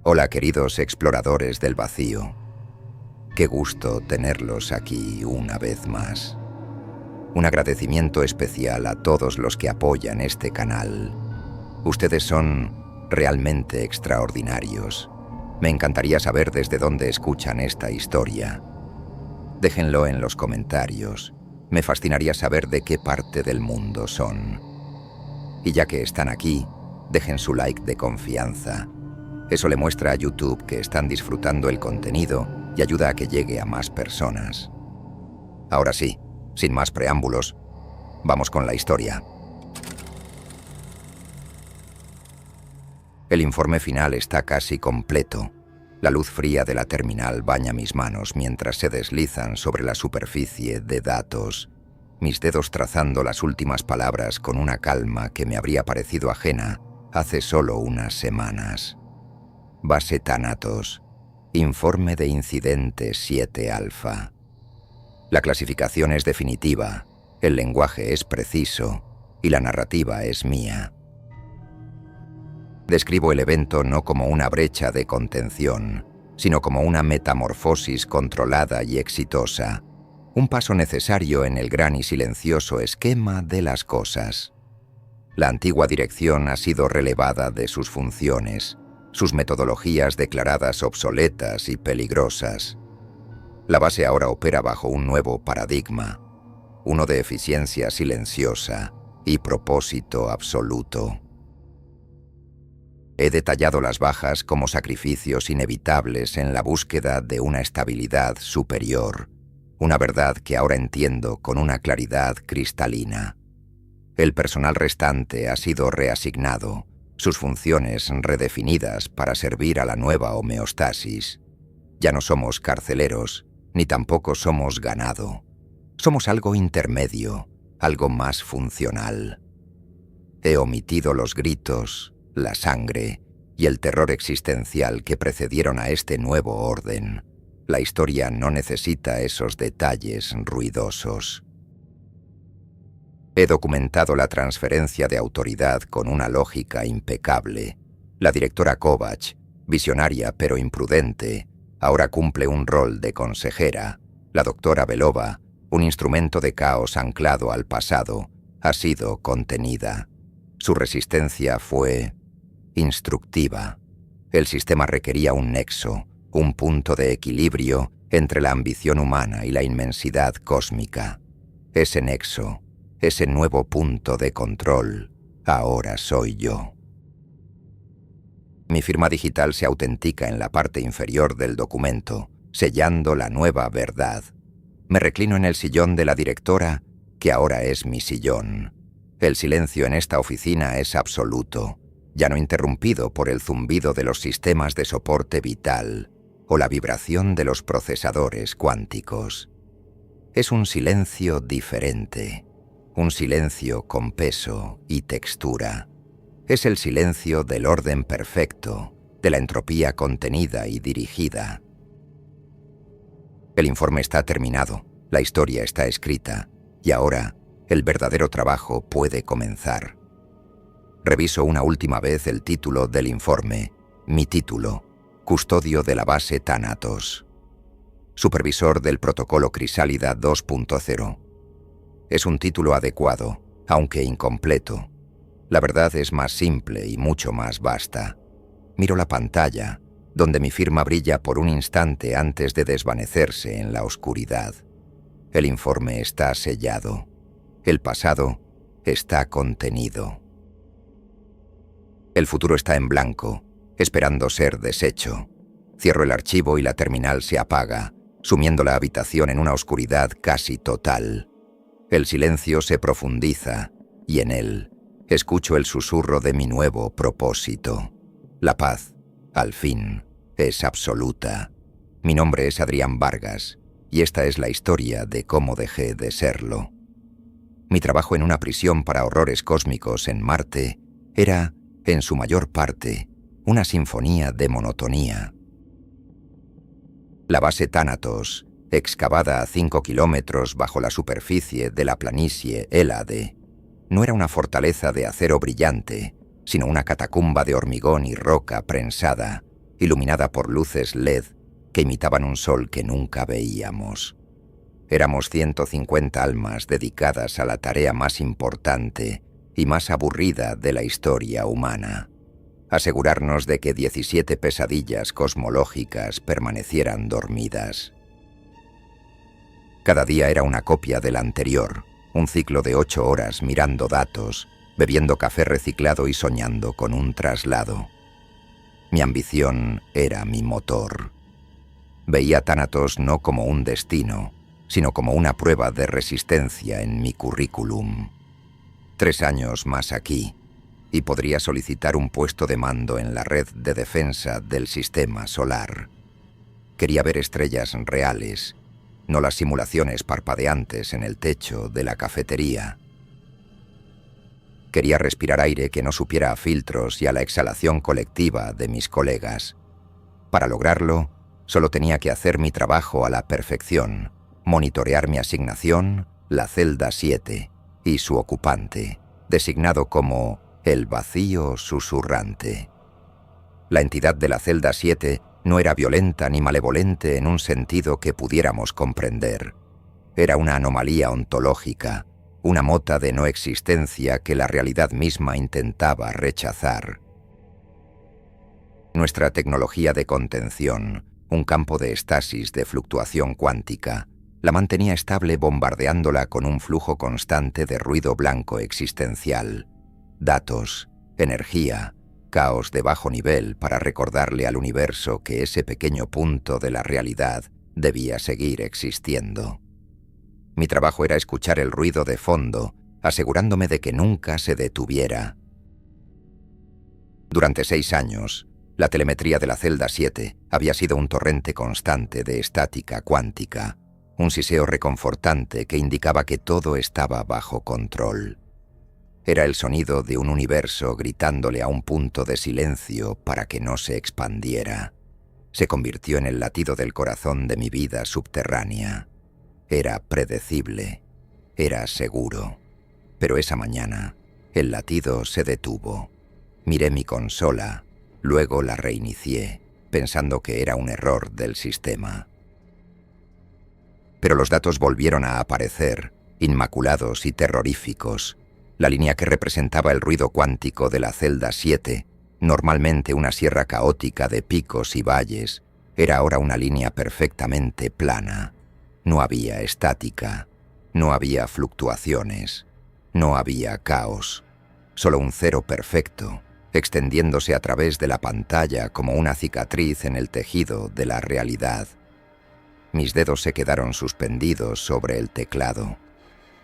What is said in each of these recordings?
Hola, queridos exploradores del vacío. Qué gusto tenerlos aquí una vez más. Un agradecimiento especial a todos los que apoyan este canal. Ustedes son realmente extraordinarios. Me encantaría saber desde dónde escuchan esta historia. Déjenlo en los comentarios. Me fascinaría saber de qué parte del mundo son. Y ya que están aquí, dejen su like de confianza. Eso le muestra a YouTube que están disfrutando el contenido y ayuda a que llegue a más personas. Ahora sí, sin más preámbulos, vamos con la historia. El informe final está casi completo. La luz fría de la terminal baña mis manos mientras se deslizan sobre la superficie de datos, mis dedos trazando las últimas palabras con una calma que me habría parecido ajena hace solo unas semanas. Base Thanatos. Informe de incidente 7 alfa. La clasificación es definitiva, el lenguaje es preciso y la narrativa es mía. Describo el evento no como una brecha de contención, sino como una metamorfosis controlada y exitosa, un paso necesario en el gran y silencioso esquema de las cosas. La antigua dirección ha sido relevada de sus funciones, sus metodologías declaradas obsoletas y peligrosas. La base ahora opera bajo un nuevo paradigma, uno de eficiencia silenciosa y propósito absoluto. He detallado las bajas como sacrificios inevitables en la búsqueda de una estabilidad superior, una verdad que ahora entiendo con una claridad cristalina. El personal restante ha sido reasignado, sus funciones redefinidas para servir a la nueva homeostasis. Ya no somos carceleros, ni tampoco somos ganado. Somos algo intermedio, algo más funcional. He omitido los gritos, la sangre y el terror existencial que precedieron a este nuevo orden. La historia no necesita esos detalles ruidosos. He documentado la transferencia de autoridad con una lógica impecable. La directora Kovacs, visionaria pero imprudente, ahora cumple un rol de consejera. La doctora Belova, un instrumento de caos anclado al pasado, ha sido contenida. Su resistencia fue instructiva. El sistema requería un nexo, un punto de equilibrio entre la ambición humana y la inmensidad cósmica. Ese nexo, ese nuevo punto de control, ahora soy yo. Mi firma digital se autentica en la parte inferior del documento, sellando la nueva verdad. Me reclino en el sillón de la directora, que ahora es mi sillón. El silencio en esta oficina es absoluto, ya no interrumpido por el zumbido de los sistemas de soporte vital o la vibración de los procesadores cuánticos. Es un silencio diferente. Un silencio con peso y textura. Es el silencio del orden perfecto, de la entropía contenida y dirigida. El informe está terminado, la historia está escrita, y ahora el verdadero trabajo puede comenzar. Reviso una última vez el título del informe, mi título, Custodio de la base Thanatos. Supervisor del protocolo Crisálida 2.0. Es un título adecuado, aunque incompleto. La verdad es más simple y mucho más vasta. Miro la pantalla, donde mi firma brilla por un instante antes de desvanecerse en la oscuridad. El informe está sellado. El pasado está contenido. El futuro está en blanco, esperando ser deshecho. Cierro el archivo y la terminal se apaga, sumiendo la habitación en una oscuridad casi total. El silencio se profundiza, y en él escucho el susurro de mi nuevo propósito. La paz, al fin, es absoluta. Mi nombre es Adrián Vargas, y esta es la historia de cómo dejé de serlo. Mi trabajo en una prisión para horrores cósmicos en Marte era, en su mayor parte, una sinfonía de monotonía. La base Thanatos, excavada a 5 kilómetros bajo la superficie de la planicie Hélade, no era una fortaleza de acero brillante, sino una catacumba de hormigón y roca prensada, iluminada por luces LED que imitaban un sol que nunca veíamos. Éramos 150 almas dedicadas a la tarea más importante y más aburrida de la historia humana: asegurarnos de que 17 pesadillas cosmológicas permanecieran dormidas. Cada día era una copia del anterior, un ciclo de 8 horas mirando datos, bebiendo café reciclado y soñando con un traslado. Mi ambición era mi motor. Veía Thanatos no como un destino, sino como una prueba de resistencia en mi currículum. 3 años más aquí, y podría solicitar un puesto de mando en la red de defensa del sistema solar. Quería ver estrellas reales, no las simulaciones parpadeantes en el techo de la cafetería. Quería respirar aire que no supiera a filtros y a la exhalación colectiva de mis colegas. Para lograrlo, solo tenía que hacer mi trabajo a la perfección, monitorear mi asignación, la celda 7, y su ocupante, designado como el vacío susurrante. La entidad de la celda 7 no era violenta ni malevolente en un sentido que pudiéramos comprender. Era una anomalía ontológica, una mota de no existencia que la realidad misma intentaba rechazar. Nuestra tecnología de contención, un campo de estasis de fluctuación cuántica, la mantenía estable bombardeándola con un flujo constante de ruido blanco existencial, datos, energía, caos de bajo nivel para recordarle al universo que ese pequeño punto de la realidad debía seguir existiendo. Mi trabajo era escuchar el ruido de fondo, asegurándome de que nunca se detuviera. Durante 6 años, la telemetría de la celda 7 había sido un torrente constante de estática cuántica, un siseo reconfortante que indicaba que todo estaba bajo control. Era el sonido de un universo gritándole a un punto de silencio para que no se expandiera. Se convirtió en el latido del corazón de mi vida subterránea. Era predecible, era seguro. Pero esa mañana, el latido se detuvo. Miré mi consola, luego la reinicié, pensando que era un error del sistema. Pero los datos volvieron a aparecer, inmaculados y terroríficos. La línea que representaba el ruido cuántico de la celda 7, normalmente una sierra caótica de picos y valles, era ahora una línea perfectamente plana. No había estática, no había fluctuaciones, no había caos, solo un cero perfecto, extendiéndose a través de la pantalla como una cicatriz en el tejido de la realidad. Mis dedos se quedaron suspendidos sobre el teclado.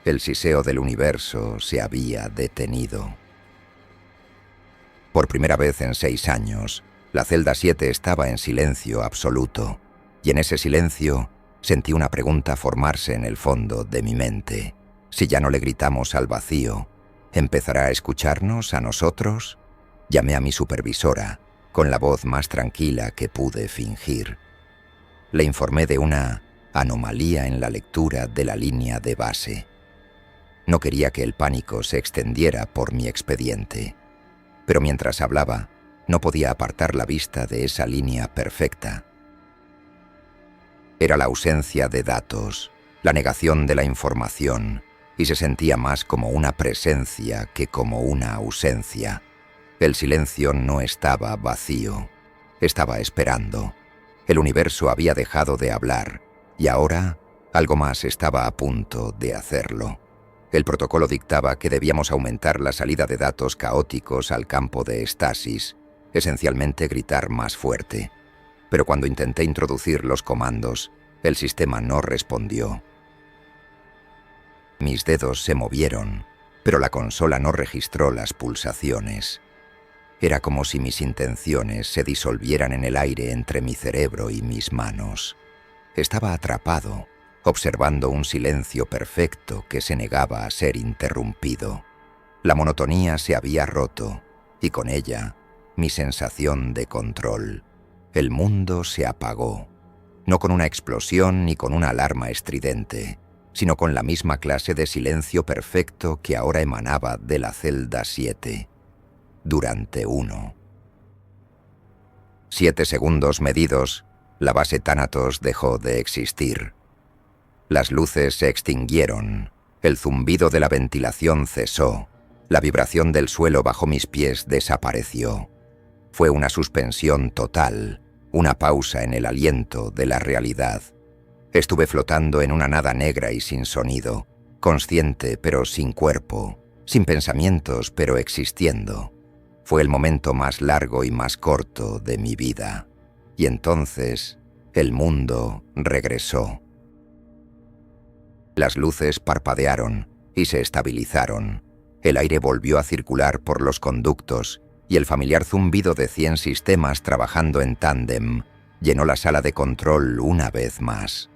El siseo del universo se había detenido. Por primera vez en 6 años, la celda 7 estaba en silencio absoluto, y en ese silencio sentí una pregunta formarse en el fondo de mi mente. Si ya no le gritamos al vacío, ¿empezará a escucharnos a nosotros? Llamé a mi supervisora, con la voz más tranquila que pude fingir. Le informé de una anomalía en la lectura de la línea de base. No quería que el pánico se extendiera por mi expediente, pero mientras hablaba, no podía apartar la vista de esa línea perfecta. Era la ausencia de datos, la negación de la información, y se sentía más como una presencia que como una ausencia. El silencio no estaba vacío, estaba esperando. El universo había dejado de hablar, y ahora algo más estaba a punto de hacerlo. El protocolo dictaba que debíamos aumentar la salida de datos caóticos al campo de estasis, esencialmente gritar más fuerte. Pero cuando intenté introducir los comandos, el sistema no respondió. Mis dedos se movieron, pero la consola no registró las pulsaciones. Era como si mis intenciones se disolvieran en el aire entre mi cerebro y mis manos. Estaba atrapado, observando un silencio perfecto que se negaba a ser interrumpido. La monotonía se había roto, y con ella, mi sensación de control. El mundo se apagó, no con una explosión ni con una alarma estridente, sino con la misma clase de silencio perfecto que ahora emanaba de la celda 7. Durante 1. 7 segundos medidos, la base Thanatos dejó de existir. Las luces se extinguieron, el zumbido de la ventilación cesó, la vibración del suelo bajo mis pies desapareció. Fue una suspensión total, una pausa en el aliento de la realidad. Estuve flotando en una nada negra y sin sonido, consciente pero sin cuerpo, sin pensamientos pero existiendo. Fue el momento más largo y más corto de mi vida. Y entonces, el mundo regresó. Las luces parpadearon y se estabilizaron. El aire volvió a circular por los conductos y el familiar zumbido de 100 sistemas trabajando en tándem llenó la sala de control una vez más.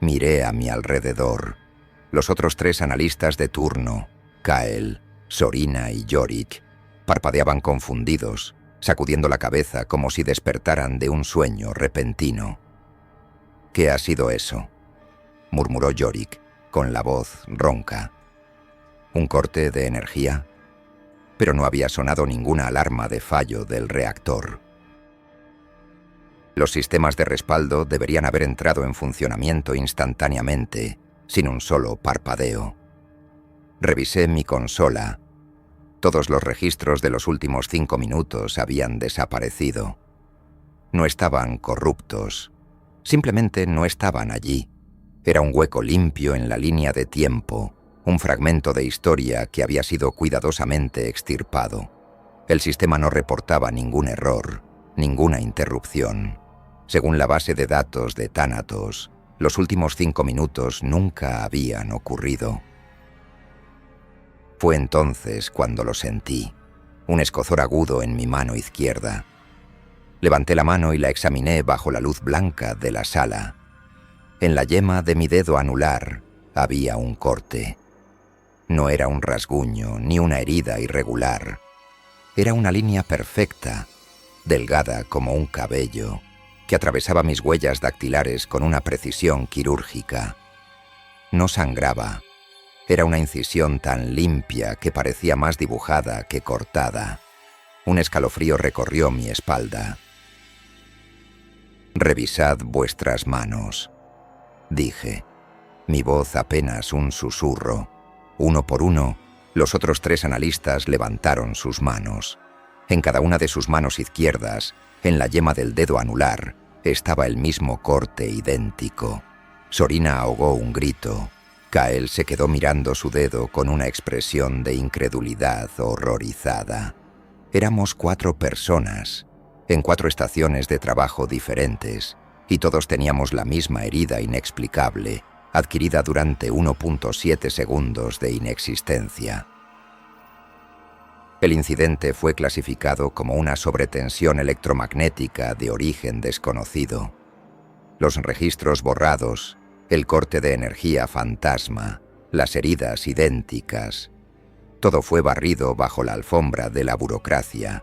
Miré a mi alrededor. Los otros 3 analistas de turno, Kael, Sorina y Yorick, parpadeaban confundidos, sacudiendo la cabeza como si despertaran de un sueño repentino. «¿Qué ha sido eso?», murmuró Yorick, con la voz ronca. ¿Un corte de energía? Pero no había sonado ninguna alarma de fallo del reactor. Los sistemas de respaldo deberían haber entrado en funcionamiento instantáneamente, sin un solo parpadeo. Revisé mi consola. Todos los registros de los últimos 5 minutos habían desaparecido. No estaban corruptos. Simplemente no estaban allí. Era un hueco limpio en la línea de tiempo, un fragmento de historia que había sido cuidadosamente extirpado. El sistema no reportaba ningún error, ninguna interrupción. Según la base de datos de Thanatos, los últimos 5 minutos nunca habían ocurrido. Fue entonces cuando lo sentí, un escozor agudo en mi mano izquierda. Levanté la mano y la examiné bajo la luz blanca de la sala. En la yema de mi dedo anular había un corte. No era un rasguño ni una herida irregular. Era una línea perfecta, delgada como un cabello, que atravesaba mis huellas dactilares con una precisión quirúrgica. No sangraba. Era una incisión tan limpia que parecía más dibujada que cortada. Un escalofrío recorrió mi espalda. «Revisad vuestras manos», dije, mi voz apenas un susurro. Uno por uno, los otros 3 analistas levantaron sus manos. En cada una de sus manos izquierdas, en la yema del dedo anular, estaba el mismo corte idéntico. Sorina ahogó un grito. Kael se quedó mirando su dedo con una expresión de incredulidad horrorizada. Éramos 4 personas, en 4 estaciones de trabajo diferentes, y todos teníamos la misma herida inexplicable, adquirida durante 1.7 segundos de inexistencia. El incidente fue clasificado como una sobretensión electromagnética de origen desconocido. Los registros borrados, el corte de energía fantasma, las heridas idénticas. Todo fue barrido bajo la alfombra de la burocracia,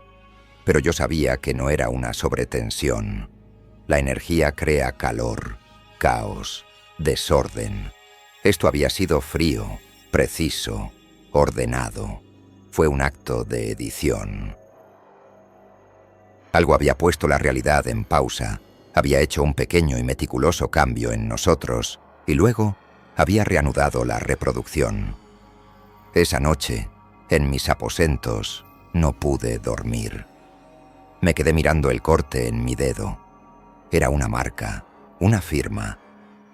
pero yo sabía que no era una sobretensión. La energía crea calor, caos, desorden. Esto había sido frío, preciso, ordenado. Fue un acto de edición. Algo había puesto la realidad en pausa. Había hecho un pequeño y meticuloso cambio en nosotros y luego había reanudado la reproducción. Esa noche, en mis aposentos, no pude dormir. Me quedé mirando el corte en mi dedo. Era una marca, una firma.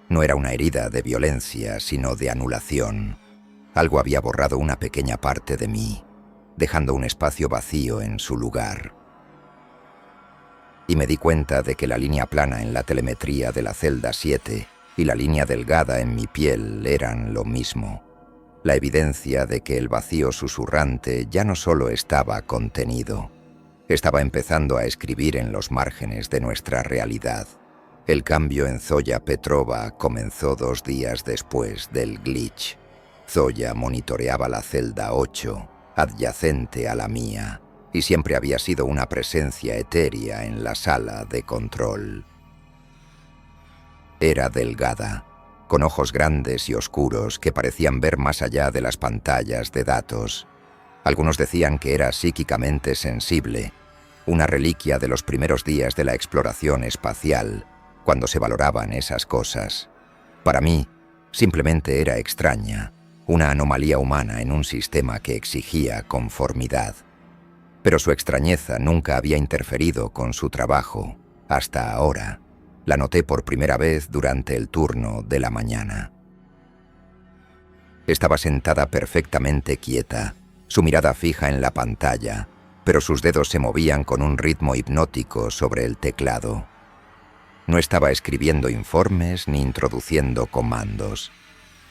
No era una herida de violencia, sino de anulación. Algo había borrado una pequeña parte de mí, dejando un espacio vacío en su lugar. Y me di cuenta de que la línea plana en la telemetría de la celda 7 y la línea delgada en mi piel eran lo mismo. La evidencia de que el vacío susurrante ya no solo estaba contenido, estaba empezando a escribir en los márgenes de nuestra realidad. El cambio en Zoya Petrova comenzó 2 días después del glitch. Zoya monitoreaba la celda 8, adyacente a la mía, y siempre había sido una presencia etérea en la sala de control. Era delgada, con ojos grandes y oscuros que parecían ver más allá de las pantallas de datos. Algunos decían que era psíquicamente sensible. una reliquia de los primeros días de la exploración espacial, cuando se valoraban esas cosas. Para mí, simplemente era extraña, una anomalía humana en un sistema que exigía conformidad. Pero su extrañeza nunca había interferido con su trabajo, hasta ahora. La noté por primera vez durante el turno de la mañana. Estaba sentada perfectamente quieta, su mirada fija en la pantalla, pero sus dedos se movían con un ritmo hipnótico sobre el teclado. No estaba escribiendo informes ni introduciendo comandos.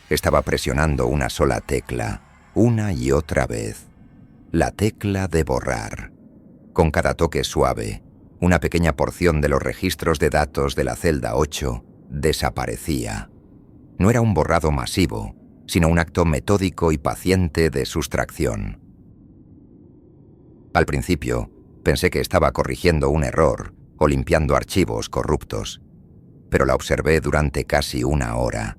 Estaba presionando una sola tecla, una y otra vez. La tecla de borrar. Con cada toque suave, una pequeña porción de los registros de datos de la celda 8 desaparecía. No era un borrado masivo, sino un acto metódico y paciente de sustracción. Al principio, pensé que estaba corrigiendo un error o limpiando archivos corruptos, pero la observé durante casi una hora.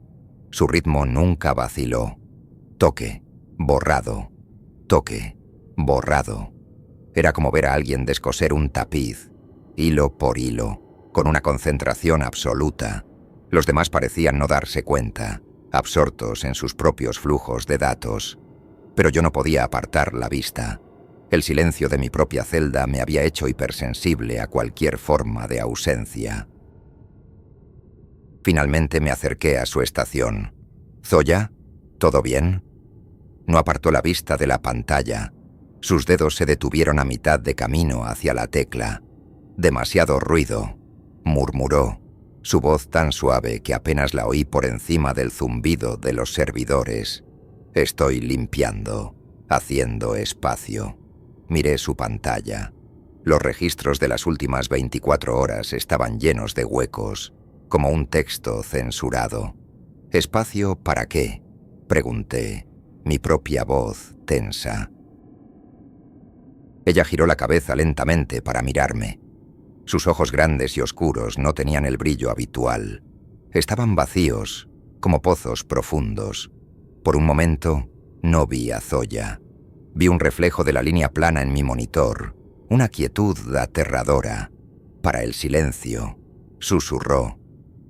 Su ritmo nunca vaciló. Toque, borrado, toque, borrado. Era como ver a alguien descoser un tapiz, hilo por hilo, con una concentración absoluta. Los demás parecían no darse cuenta, absortos en sus propios flujos de datos. Pero yo no podía apartar la vista. El silencio de mi propia celda me había hecho hipersensible a cualquier forma de ausencia. Finalmente me acerqué a su estación. «¿Zoya? ¿Todo bien?» No apartó la vista de la pantalla. Sus dedos se detuvieron a mitad de camino hacia la tecla. «Demasiado ruido», murmuró, su voz tan suave que apenas la oí por encima del zumbido de los servidores. «Estoy limpiando, haciendo espacio». Miré su pantalla. Los registros de las últimas 24 horas estaban llenos de huecos, como un texto censurado. «¿Espacio para qué?», pregunté, mi propia voz tensa. Ella giró la cabeza lentamente para mirarme. Sus ojos grandes y oscuros no tenían el brillo habitual. Estaban vacíos, como pozos profundos. Por un momento, no vi a Zoya. Vi un reflejo de la línea plana en mi monitor, una quietud aterradora. Para el silencio, susurró.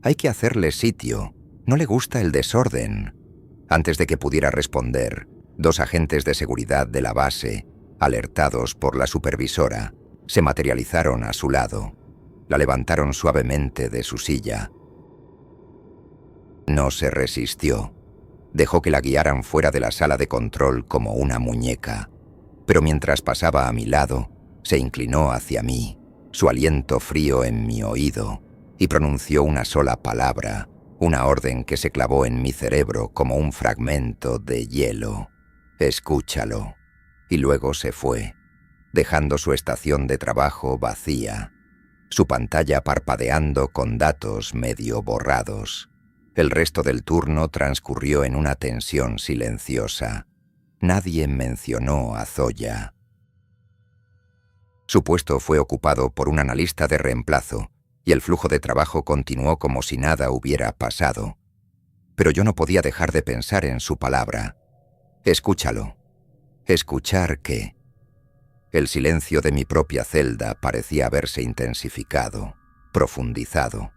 «Hay que hacerle sitio. No le gusta el desorden». Antes de que pudiera responder, 2 agentes de seguridad de la base, alertados por la supervisora, se materializaron a su lado. La levantaron suavemente de su silla. No se resistió. Dejó que la guiaran fuera de la sala de control como una muñeca. Pero mientras pasaba a mi lado, se inclinó hacia mí, su aliento frío en mi oído, y pronunció una sola palabra, una orden que se clavó en mi cerebro como un fragmento de hielo. «Escúchalo». Y luego se fue, dejando su estación de trabajo vacía, su pantalla parpadeando con datos medio borrados. El resto del turno transcurrió en una tensión silenciosa. Nadie mencionó a Zoya. Su puesto fue ocupado por un analista de reemplazo, y el flujo de trabajo continuó como si nada hubiera pasado. Pero yo no podía dejar de pensar en su palabra. «Escúchalo». ¿Escuchar qué? El silencio de mi propia celda parecía haberse intensificado, profundizado.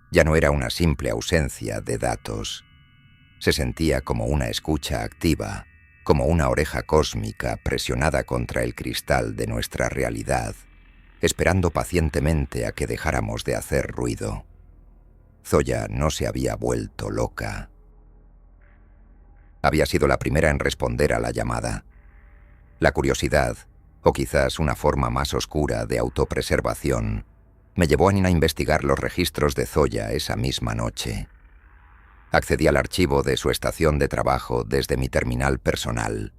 Ya no era una simple ausencia de datos. Se sentía como una escucha activa, como una oreja cósmica presionada contra el cristal de nuestra realidad, esperando pacientemente a que dejáramos de hacer ruido. Zoya no se había vuelto loca. Había sido la primera en responder a la llamada. La curiosidad, o quizás una forma más oscura de autopreservación, me llevó a investigar los registros de Zoya esa misma noche. Accedí al archivo de su estación de trabajo desde mi terminal personal,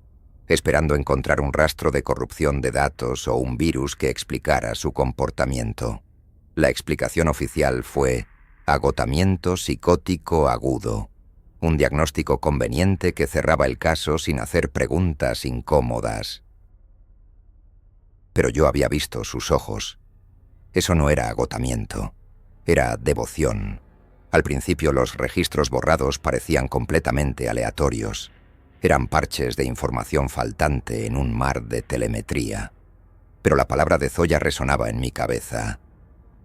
esperando encontrar un rastro de corrupción de datos o un virus que explicara su comportamiento. La explicación oficial fue agotamiento psicótico agudo, un diagnóstico conveniente que cerraba el caso sin hacer preguntas incómodas. Pero yo había visto sus ojos. Eso no era agotamiento, era devoción. Al principio los registros borrados parecían completamente aleatorios. Eran parches de información faltante en un mar de telemetría. pero la palabra de Zoya resonaba en mi cabeza.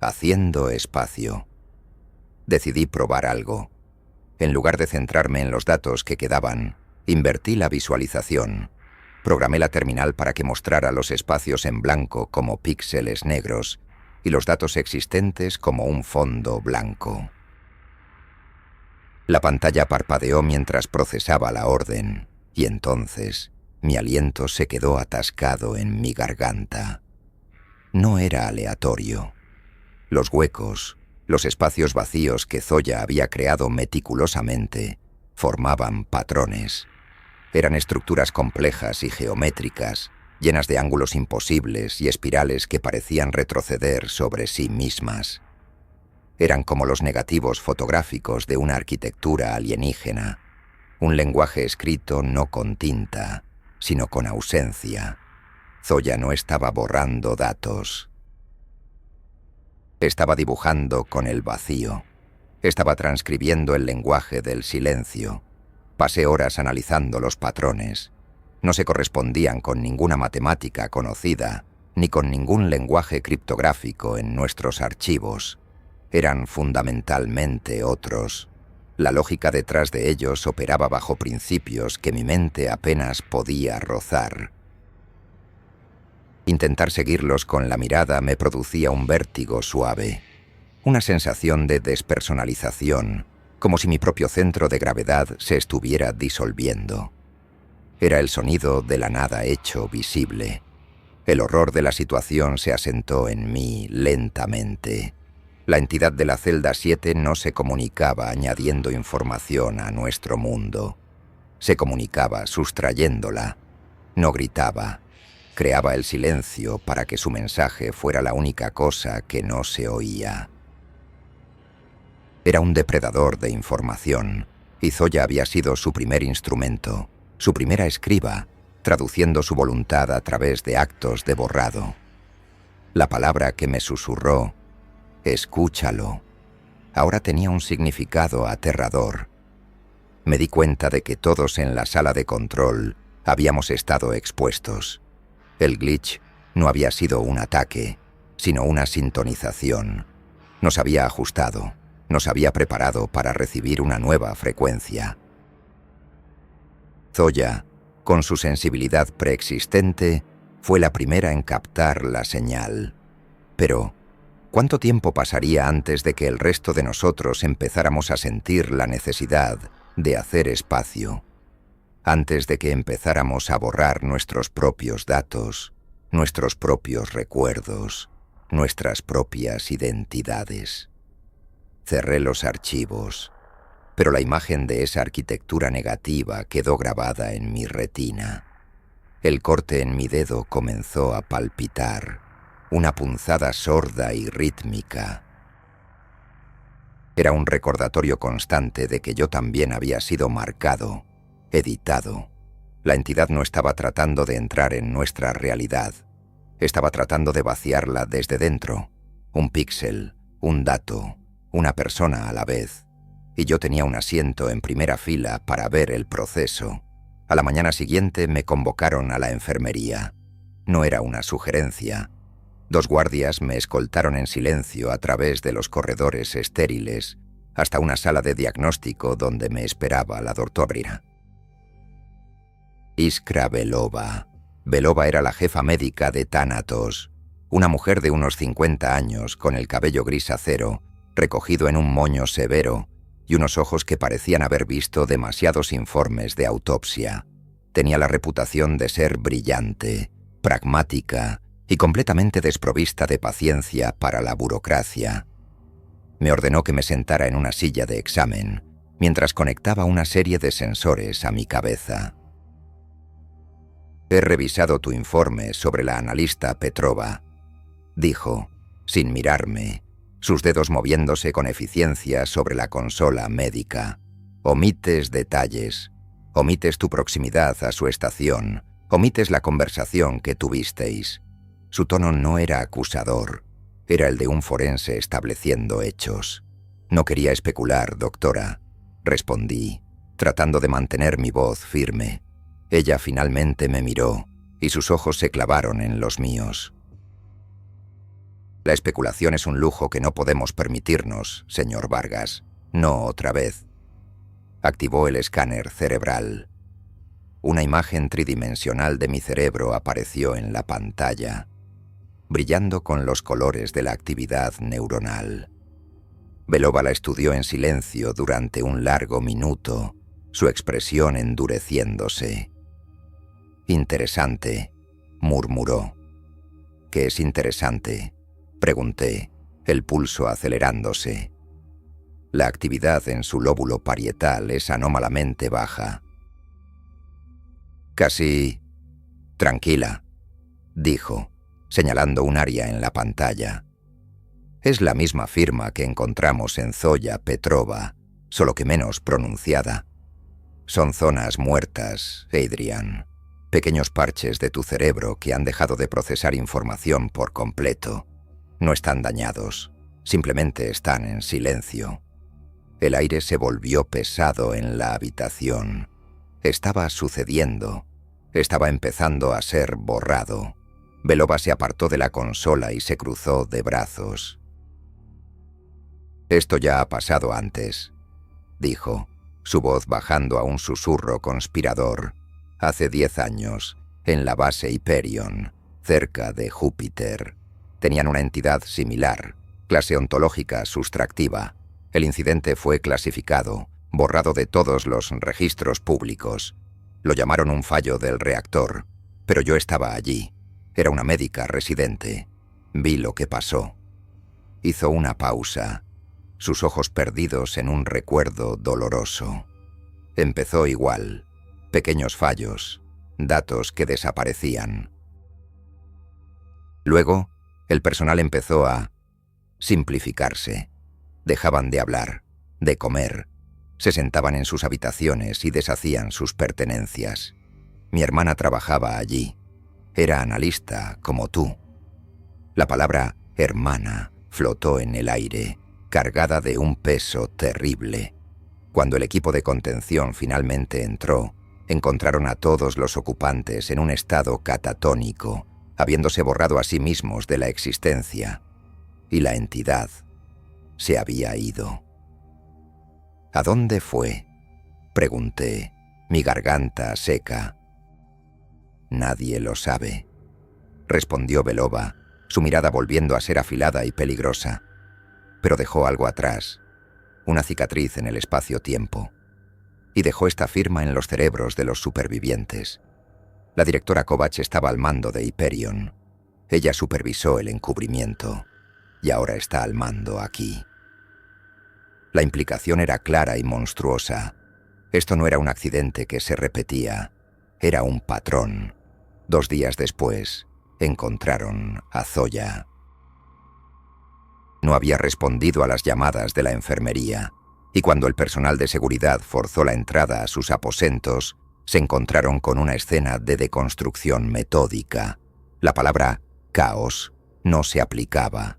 Haciendo espacio. Decidí probar algo. En lugar de centrarme en los datos que quedaban, invertí la visualización. Programé la terminal para que mostrara los espacios en blanco como píxeles negros y los datos existentes como un fondo blanco. La pantalla parpadeó mientras procesaba la orden, y entonces mi aliento se quedó atascado en mi garganta. No era aleatorio. Los huecos, los espacios vacíos que Zoya había creado meticulosamente, formaban patrones. Eran estructuras complejas y geométricas, llenas de ángulos imposibles y espirales que parecían retroceder sobre sí mismas. Eran como los negativos fotográficos de una arquitectura alienígena, un lenguaje escrito no con tinta, sino con ausencia. Zoya no estaba borrando datos. Estaba dibujando con el vacío. Estaba transcribiendo el lenguaje del silencio. Pasé horas analizando los patrones. No se correspondían con ninguna matemática conocida, ni con ningún lenguaje criptográfico en nuestros archivos. Eran fundamentalmente otros. La lógica detrás de ellos operaba bajo principios que mi mente apenas podía rozar. Intentar seguirlos con la mirada me producía un vértigo suave, una sensación de despersonalización, como si mi propio centro de gravedad se estuviera disolviendo. Era el sonido de la nada hecho visible. El horror de la situación se asentó en mí lentamente. La entidad de la celda 7 no se comunicaba añadiendo información a nuestro mundo. Se comunicaba sustrayéndola. No gritaba. Creaba el silencio para que su mensaje fuera la única cosa que no se oía. Era un depredador de información, y Zoya había sido su primer instrumento, su primera escriba, traduciendo su voluntad a través de actos de borrado. La palabra que me susurró, escúchalo, ahora tenía un significado aterrador. Me di cuenta de que todos en la sala de control habíamos estado expuestos. El glitch no había sido un ataque, sino una sintonización. Nos había ajustado, nos había preparado para recibir una nueva frecuencia. Zoya, con su sensibilidad preexistente, fue la primera en captar la señal. Pero, ¿cuánto tiempo pasaría antes de que el resto de nosotros empezáramos a sentir la necesidad de hacer espacio? Antes de que empezáramos a borrar nuestros propios datos, nuestros propios recuerdos, nuestras propias identidades. Cerré los archivos, pero la imagen de esa arquitectura negativa quedó grabada en mi retina. El corte en mi dedo comenzó a palpitar, una punzada sorda y rítmica. Era un recordatorio constante de que yo también había sido marcado, editado. La entidad no estaba tratando de entrar en nuestra realidad. Estaba tratando de vaciarla desde dentro. Un píxel, un dato, una persona a la vez. Y yo tenía un asiento en primera fila para ver el proceso. A la mañana siguiente me convocaron a la enfermería. No era una sugerencia. 2 guardias me escoltaron en silencio a través de los corredores estériles hasta una sala de diagnóstico donde me esperaba la doctora. Iskra Belova. Belova era la jefa médica de Thanatos, una mujer de unos 50 años con el cabello gris acero, recogido en un moño severo, y unos ojos que parecían haber visto demasiados informes de autopsia. Tenía la reputación de ser brillante, pragmática y completamente desprovista de paciencia para la burocracia. Me ordenó que me sentara en una silla de examen, mientras conectaba una serie de sensores a mi cabeza. «He revisado tu informe sobre la analista Petrova», dijo, sin mirarme, sus dedos moviéndose con eficiencia sobre la consola médica. «Omites detalles, omites tu proximidad a su estación, omites la conversación que tuvisteis». Su tono no era acusador, era el de un forense estableciendo hechos. «No quería especular, doctora», respondí, tratando de mantener mi voz firme. Ella finalmente me miró, y sus ojos se clavaron en los míos. La especulación es un lujo que no podemos permitirnos, señor Vargas. No otra vez. Activó el escáner cerebral. Una imagen tridimensional de mi cerebro apareció en la pantalla, brillando con los colores de la actividad neuronal. Belova la estudió en silencio durante un largo minuto, su expresión endureciéndose. «Interesante», murmuró. «¿Qué es interesante?», pregunté, el pulso acelerándose. La actividad en su lóbulo parietal es anómalamente baja. «Casi... tranquila», dijo, señalando un área en la pantalla. «Es la misma firma que encontramos en Zoya Petrova, solo que menos pronunciada. Son zonas muertas, Adrian, pequeños parches de tu cerebro que han dejado de procesar información por completo. No están dañados, simplemente están en silencio». El aire se volvió pesado en la habitación. Estaba sucediendo. Estaba empezando a ser borrado. Belova se apartó de la consola y se cruzó de brazos. «Esto ya ha pasado antes», dijo, su voz bajando a un susurro conspirador. «Hace 10 años, en la base Hyperion, cerca de Júpiter. Tenían una entidad similar, clase ontológica sustractiva. El incidente fue clasificado, borrado de todos los registros públicos. Lo llamaron un fallo del reactor, pero yo estaba allí. Era una médica residente. Vi lo que pasó». Hizo una pausa, sus ojos perdidos en un recuerdo doloroso. Empezó igual, pequeños fallos, datos que desaparecían. Luego, el personal empezó a simplificarse. Dejaban de hablar, de comer, se sentaban en sus habitaciones y deshacían sus pertenencias. Mi hermana trabajaba allí. Era analista, como tú. La palabra hermana flotó en el aire, cargada de un peso terrible. Cuando el equipo de contención finalmente entró, encontraron a todos los ocupantes en un estado catatónico, habiéndose borrado a sí mismos de la existencia. Y la entidad se había ido. «¿A dónde fue?», pregunté, mi garganta seca. «Nadie lo sabe», respondió Belova, su mirada volviendo a ser afilada y peligrosa. Pero dejó algo atrás, una cicatriz en el espacio-tiempo. Y dejó esta firma en los cerebros de los supervivientes. La directora Kovacs estaba al mando de Hyperion. Ella supervisó el encubrimiento y ahora está al mando aquí. La implicación era clara y monstruosa. Esto no era un accidente que se repetía, era un patrón. 2 días después, encontraron a Zoya. No había respondido a las llamadas de la enfermería, y cuando el personal de seguridad forzó la entrada a sus aposentos, se encontraron con una escena de deconstrucción metódica. La palabra caos no se aplicaba.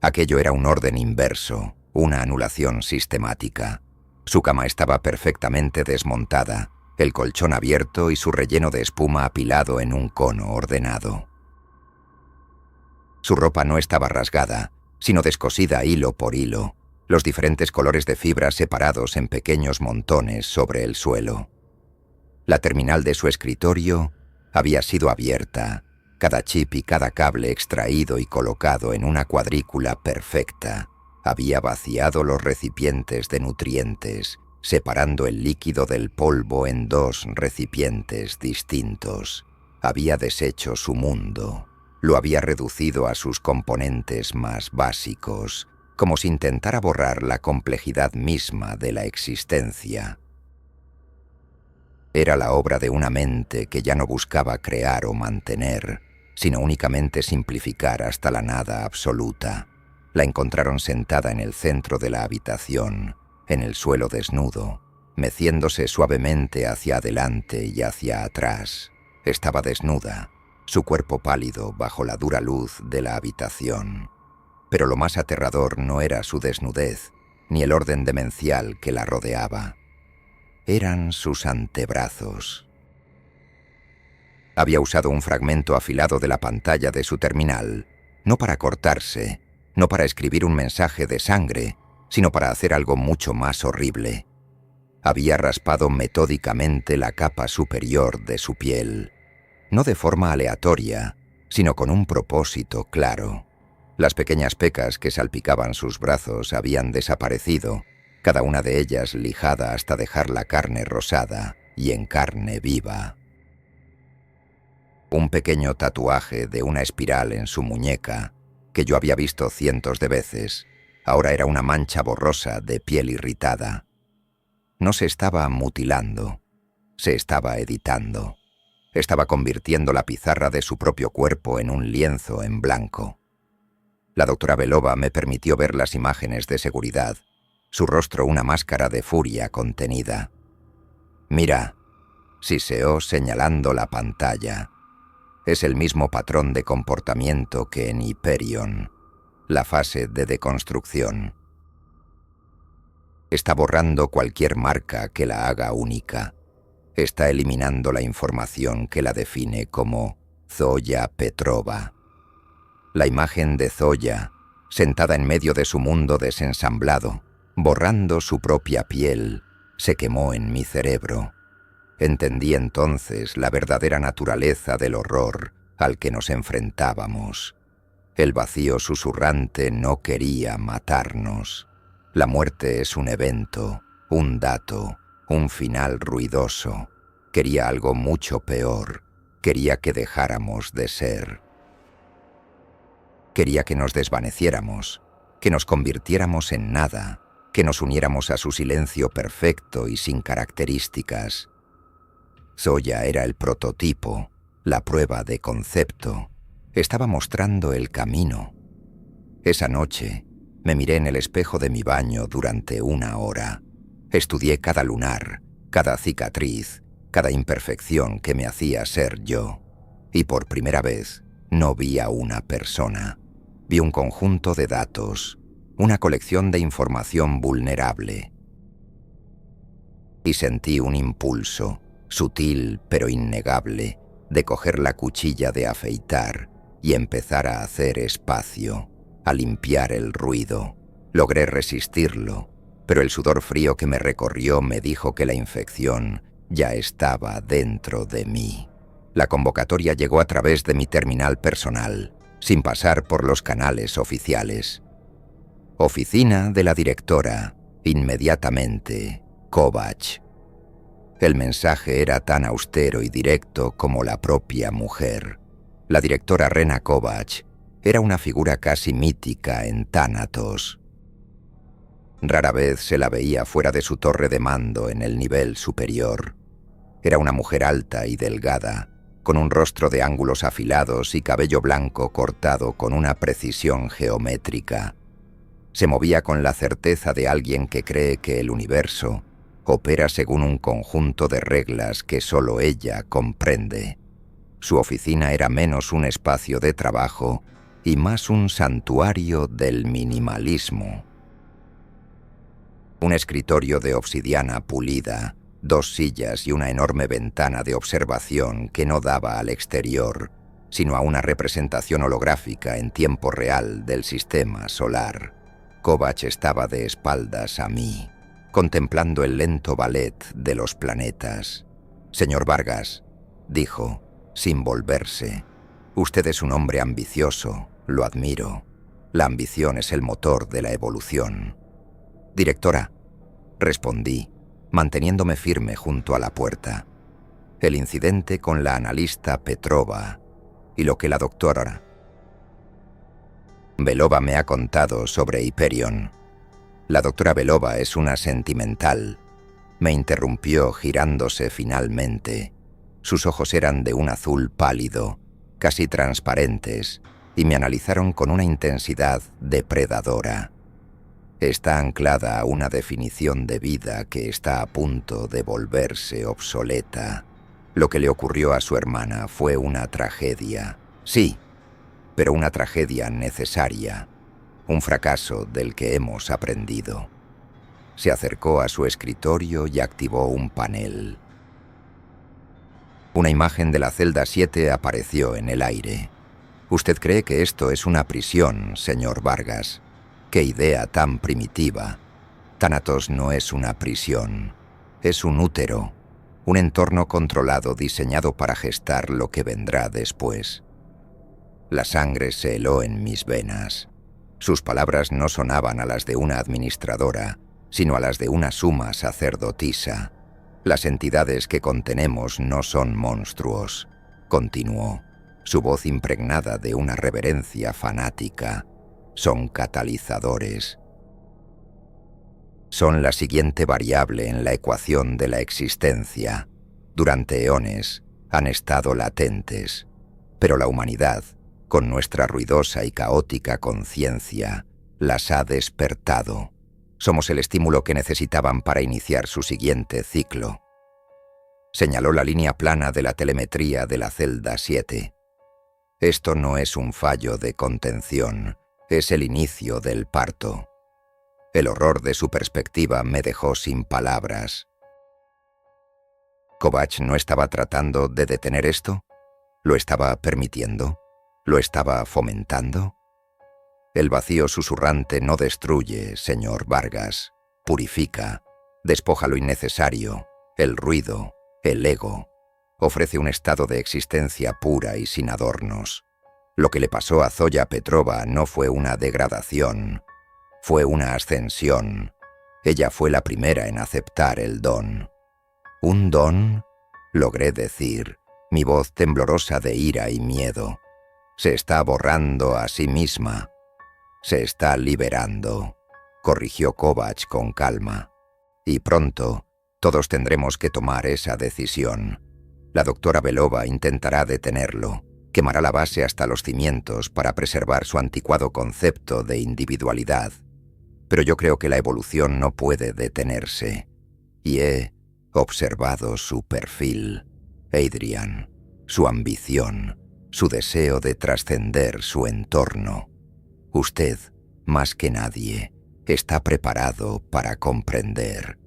Aquello era un orden inverso, una anulación sistemática. Su cama estaba perfectamente desmontada, el colchón abierto y su relleno de espuma apilado en un cono ordenado. Su ropa no estaba rasgada, sino descosida hilo por hilo, los diferentes colores de fibra separados en pequeños montones sobre el suelo. La terminal de su escritorio había sido abierta, cada chip y cada cable extraído y colocado en una cuadrícula perfecta. Había vaciado los recipientes de nutrientes, separando el líquido del polvo en 2 recipientes distintos. Había deshecho su mundo. Lo había reducido a sus componentes más básicos, como si intentara borrar la complejidad misma de la existencia. Era la obra de una mente que ya no buscaba crear o mantener, sino únicamente simplificar hasta la nada absoluta. La encontraron sentada en el centro de la habitación, en el suelo desnudo, meciéndose suavemente hacia adelante y hacia atrás. Estaba desnuda, su cuerpo pálido bajo la dura luz de la habitación. Pero lo más aterrador no era su desnudez, ni el orden demencial que la rodeaba. Eran sus antebrazos. Había usado un fragmento afilado de la pantalla de su terminal, no para cortarse, no para escribir un mensaje de sangre, sino para hacer algo mucho más horrible. Había raspado metódicamente la capa superior de su piel, no de forma aleatoria, sino con un propósito claro. Las pequeñas pecas que salpicaban sus brazos habían desaparecido, cada una de ellas lijada hasta dejar la carne rosada y en carne viva. Un pequeño tatuaje de una espiral en su muñeca, que yo había visto cientos de veces, ahora era una mancha borrosa de piel irritada. No se estaba mutilando, se estaba editando. Estaba convirtiendo la pizarra de su propio cuerpo en un lienzo en blanco. La doctora Belova me permitió ver las imágenes de seguridad, su rostro una máscara de furia contenida. «Mira», siseó señalando la pantalla. Es el mismo patrón de comportamiento que en Hyperion, la fase de deconstrucción. Está borrando cualquier marca que la haga única. Está eliminando la información que la define como Zoya Petrova. La imagen de Zoya, sentada en medio de su mundo desensamblado, borrando su propia piel, se quemó en mi cerebro. Entendí entonces la verdadera naturaleza del horror al que nos enfrentábamos. El vacío susurrante no quería matarnos. La muerte es un evento, un dato, un final ruidoso. Quería algo mucho peor. Quería que dejáramos de ser. Quería que nos desvaneciéramos, que nos convirtiéramos en nada, que nos uniéramos a su silencio perfecto y sin características. Zoya era el prototipo, la prueba de concepto. Estaba mostrando el camino. Esa noche me miré en el espejo de mi baño durante 1 hora. Estudié cada lunar, cada cicatriz, cada imperfección que me hacía ser yo. Y por primera vez no vi a una persona. Vi un conjunto de datos, una colección de información vulnerable. Y sentí un impulso, sutil pero innegable, de coger la cuchilla de afeitar y empezar a hacer espacio, a limpiar el ruido. Logré resistirlo, pero el sudor frío que me recorrió me dijo que la infección ya estaba dentro de mí. La convocatoria llegó a través de mi terminal personal, sin pasar por los canales oficiales. Oficina de la directora, inmediatamente, Kovacs. El mensaje era tan austero y directo como la propia mujer. La directora Rena Kovacs era una figura casi mítica en Thanatos. Rara vez se la veía fuera de su torre de mando en el nivel superior. Era una mujer alta y delgada, con un rostro de ángulos afilados y cabello blanco cortado con una precisión geométrica. Se movía con la certeza de alguien que cree que el universo opera según un conjunto de reglas que solo ella comprende. Su oficina era menos un espacio de trabajo y más un santuario del minimalismo. Un escritorio de obsidiana pulida, 2 sillas y una enorme ventana de observación que no daba al exterior, sino a una representación holográfica en tiempo real del sistema solar. Kovacs estaba de espaldas a mí, contemplando el lento ballet de los planetas. «Señor Vargas», dijo, sin volverse, «usted es un hombre ambicioso, lo admiro. La ambición es el motor de la evolución». «Directora», respondí, manteniéndome firme junto a la puerta. El incidente con la analista Petrova y lo que la doctora Belova me ha contado sobre Hyperion. La doctora Belova es una sentimental. Me interrumpió girándose finalmente. Sus ojos eran de un azul pálido, casi transparentes, y me analizaron con una intensidad depredadora. Está anclada a una definición de vida que está a punto de volverse obsoleta. Lo que le ocurrió a su hermana fue una tragedia. Sí, pero una tragedia necesaria. Un fracaso del que hemos aprendido. Se acercó a su escritorio y activó un panel. Una imagen de la celda 7 apareció en el aire. Usted cree que esto es una prisión, señor Vargas. ¡Qué idea tan primitiva! Thanatos no es una prisión. Es un útero, un entorno controlado diseñado para gestar lo que vendrá después. La sangre se heló en mis venas. Sus palabras no sonaban a las de una administradora, sino a las de una suma sacerdotisa. Las entidades que contenemos no son monstruos, continuó, su voz impregnada de una reverencia fanática. Son catalizadores. Son la siguiente variable en la ecuación de la existencia. Durante eones han estado latentes, pero la humanidad, con nuestra ruidosa y caótica conciencia, las ha despertado. Somos el estímulo que necesitaban para iniciar su siguiente ciclo. Señaló la línea plana de la telemetría de la celda 7. Esto no es un fallo de contención, es el inicio del parto. El horror de su perspectiva me dejó sin palabras. ¿Kovacs no estaba tratando de detener esto? ¿Lo estaba permitiendo? ¿Lo estaba fomentando? El vacío susurrante no destruye, señor Vargas. Purifica, despoja lo innecesario, el ruido, el ego. Ofrece un estado de existencia pura y sin adornos. Lo que le pasó a Zoya Petrova no fue una degradación, fue una ascensión. Ella fue la primera en aceptar el don. ¿Un don? Logré decir, mi voz temblorosa de ira y miedo. Se está borrando a sí misma. Se está liberando, corrigió Kovacs con calma. Y pronto, todos tendremos que tomar esa decisión. La doctora Belova intentará detenerlo, quemará la base hasta los cimientos para preservar su anticuado concepto de individualidad. Pero yo creo que la evolución no puede detenerse. Y he observado su perfil, Adrian, su ambición, su deseo de trascender su entorno. Usted, más que nadie, está preparado para comprender.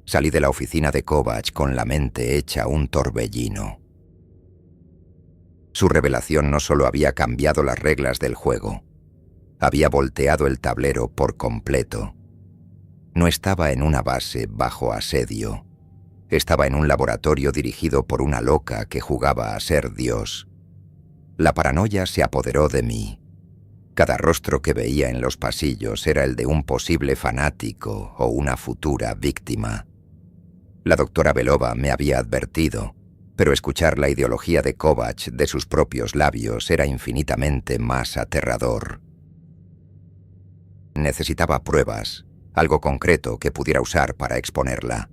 Salí de la oficina de Kovacs con la mente hecha un torbellino. Su revelación no solo había cambiado las reglas del juego, había volteado el tablero por completo. No estaba en una base bajo asedio. Estaba en un laboratorio dirigido por una loca que jugaba a ser Dios. La paranoia se apoderó de mí. Cada rostro que veía en los pasillos era el de un posible fanático o una futura víctima. La doctora Belova me había advertido, pero escuchar la ideología de Kovacs de sus propios labios era infinitamente más aterrador. Necesitaba pruebas, algo concreto que pudiera usar para exponerla.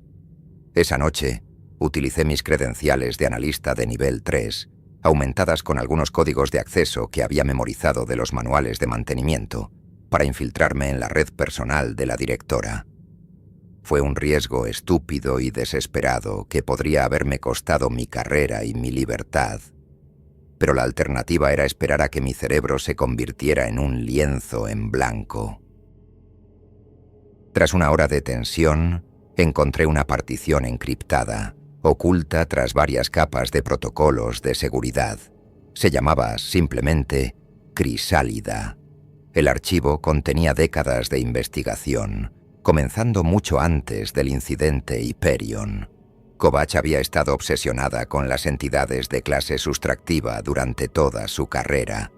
Esa noche, utilicé mis credenciales de analista de nivel 3, aumentadas con algunos códigos de acceso que había memorizado de los manuales de mantenimiento, para infiltrarme en la red personal de la directora. Fue un riesgo estúpido y desesperado que podría haberme costado mi carrera y mi libertad. Pero la alternativa era esperar a que mi cerebro se convirtiera en un lienzo en blanco. Tras una hora de tensión, encontré una partición encriptada, oculta tras varias capas de protocolos de seguridad. Se llamaba simplemente Crisálida. El archivo contenía décadas de investigación, comenzando mucho antes del incidente Hyperion. Kovacs había estado obsesionada con las entidades de clase sustractiva durante toda su carrera.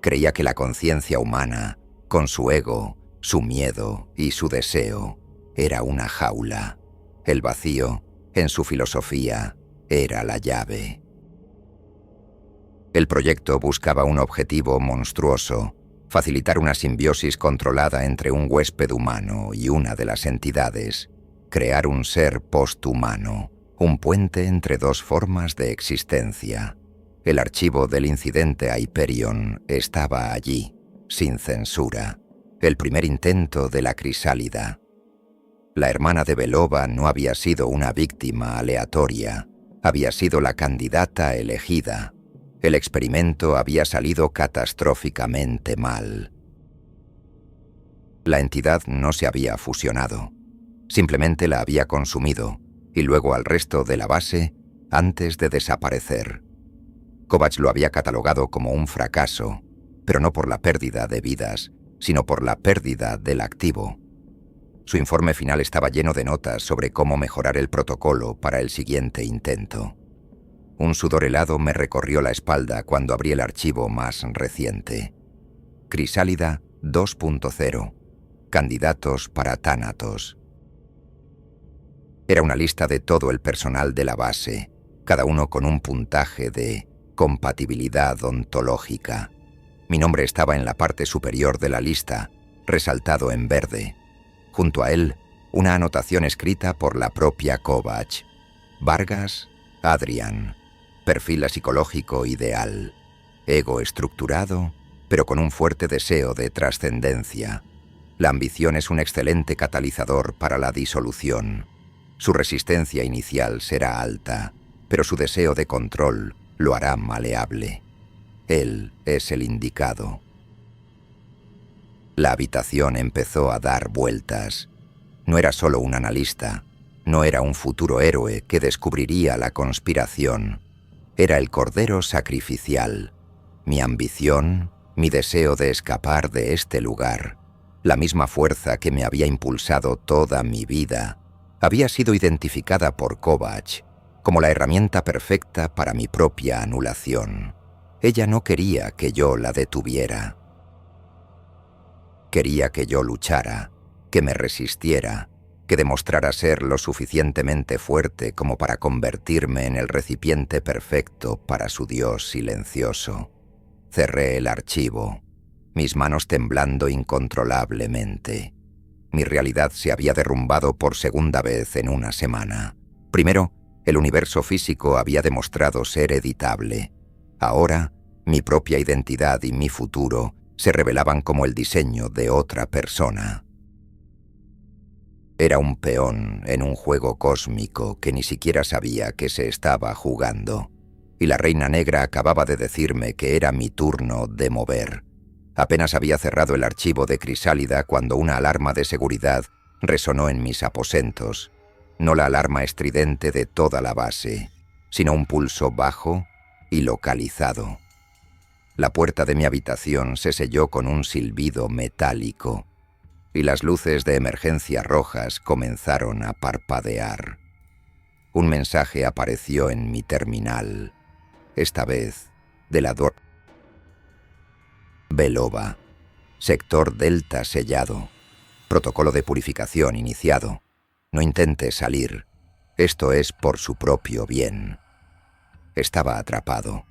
Creía que la conciencia humana, con su ego, su miedo y su deseo, era una jaula. El vacío, en su filosofía, era la llave. El proyecto buscaba un objetivo monstruoso: facilitar una simbiosis controlada entre un huésped humano y una de las entidades, crear un ser posthumano, un puente entre dos formas de existencia. El archivo del incidente Hyperion estaba allí, sin censura, el primer intento de la crisálida. La hermana de Belova no había sido una víctima aleatoria, había sido la candidata elegida. El experimento había salido catastróficamente mal. La entidad no se había fusionado, simplemente la había consumido, y luego al resto de la base antes de desaparecer. Kovacs lo había catalogado como un fracaso, pero no por la pérdida de vidas, sino por la pérdida del activo. Su informe final estaba lleno de notas sobre cómo mejorar el protocolo para el siguiente intento. Un sudor helado me recorrió la espalda cuando abrí el archivo más reciente. Crisálida 2.0. Candidatos para Thanatos. Era una lista de todo el personal de la base, cada uno con un puntaje de compatibilidad ontológica. Mi nombre estaba en la parte superior de la lista, resaltado en verde. Junto a él, una anotación escrita por la propia Kovacs. Vargas, Adrian. Perfil psicológico ideal. Ego estructurado, pero con un fuerte deseo de trascendencia. La ambición es un excelente catalizador para la disolución. Su resistencia inicial será alta, pero su deseo de control lo hará maleable. Él es el indicado. La habitación empezó a dar vueltas. No era solo un analista, no era un futuro héroe que descubriría la conspiración. Era el cordero sacrificial. Mi ambición, mi deseo de escapar de este lugar, la misma fuerza que me había impulsado toda mi vida, había sido identificada por Kovacs como la herramienta perfecta para mi propia anulación. Ella no quería que yo la detuviera. Quería que yo luchara, que me resistiera, que demostrara ser lo suficientemente fuerte como para convertirme en el recipiente perfecto para su Dios silencioso. Cerré el archivo, mis manos temblando incontrolablemente. Mi realidad se había derrumbado por segunda vez en una semana. Primero, el universo físico había demostrado ser editable. Ahora, mi propia identidad y mi futuro se revelaban como el diseño de otra persona. Era un peón en un juego cósmico que ni siquiera sabía que se estaba jugando. Y la Reina Negra acababa de decirme que era mi turno de mover. Apenas había cerrado el archivo de Crisálida cuando una alarma de seguridad resonó en mis aposentos. No la alarma estridente de toda la base, sino un pulso bajo y localizado. La puerta de mi habitación se selló con un silbido metálico, y las luces de emergencia rojas comenzaron a parpadear. Un mensaje apareció en mi terminal, esta vez de la Belova. Sector Delta sellado. Protocolo de purificación iniciado. No intente salir. Esto es por su propio bien. Estaba atrapado.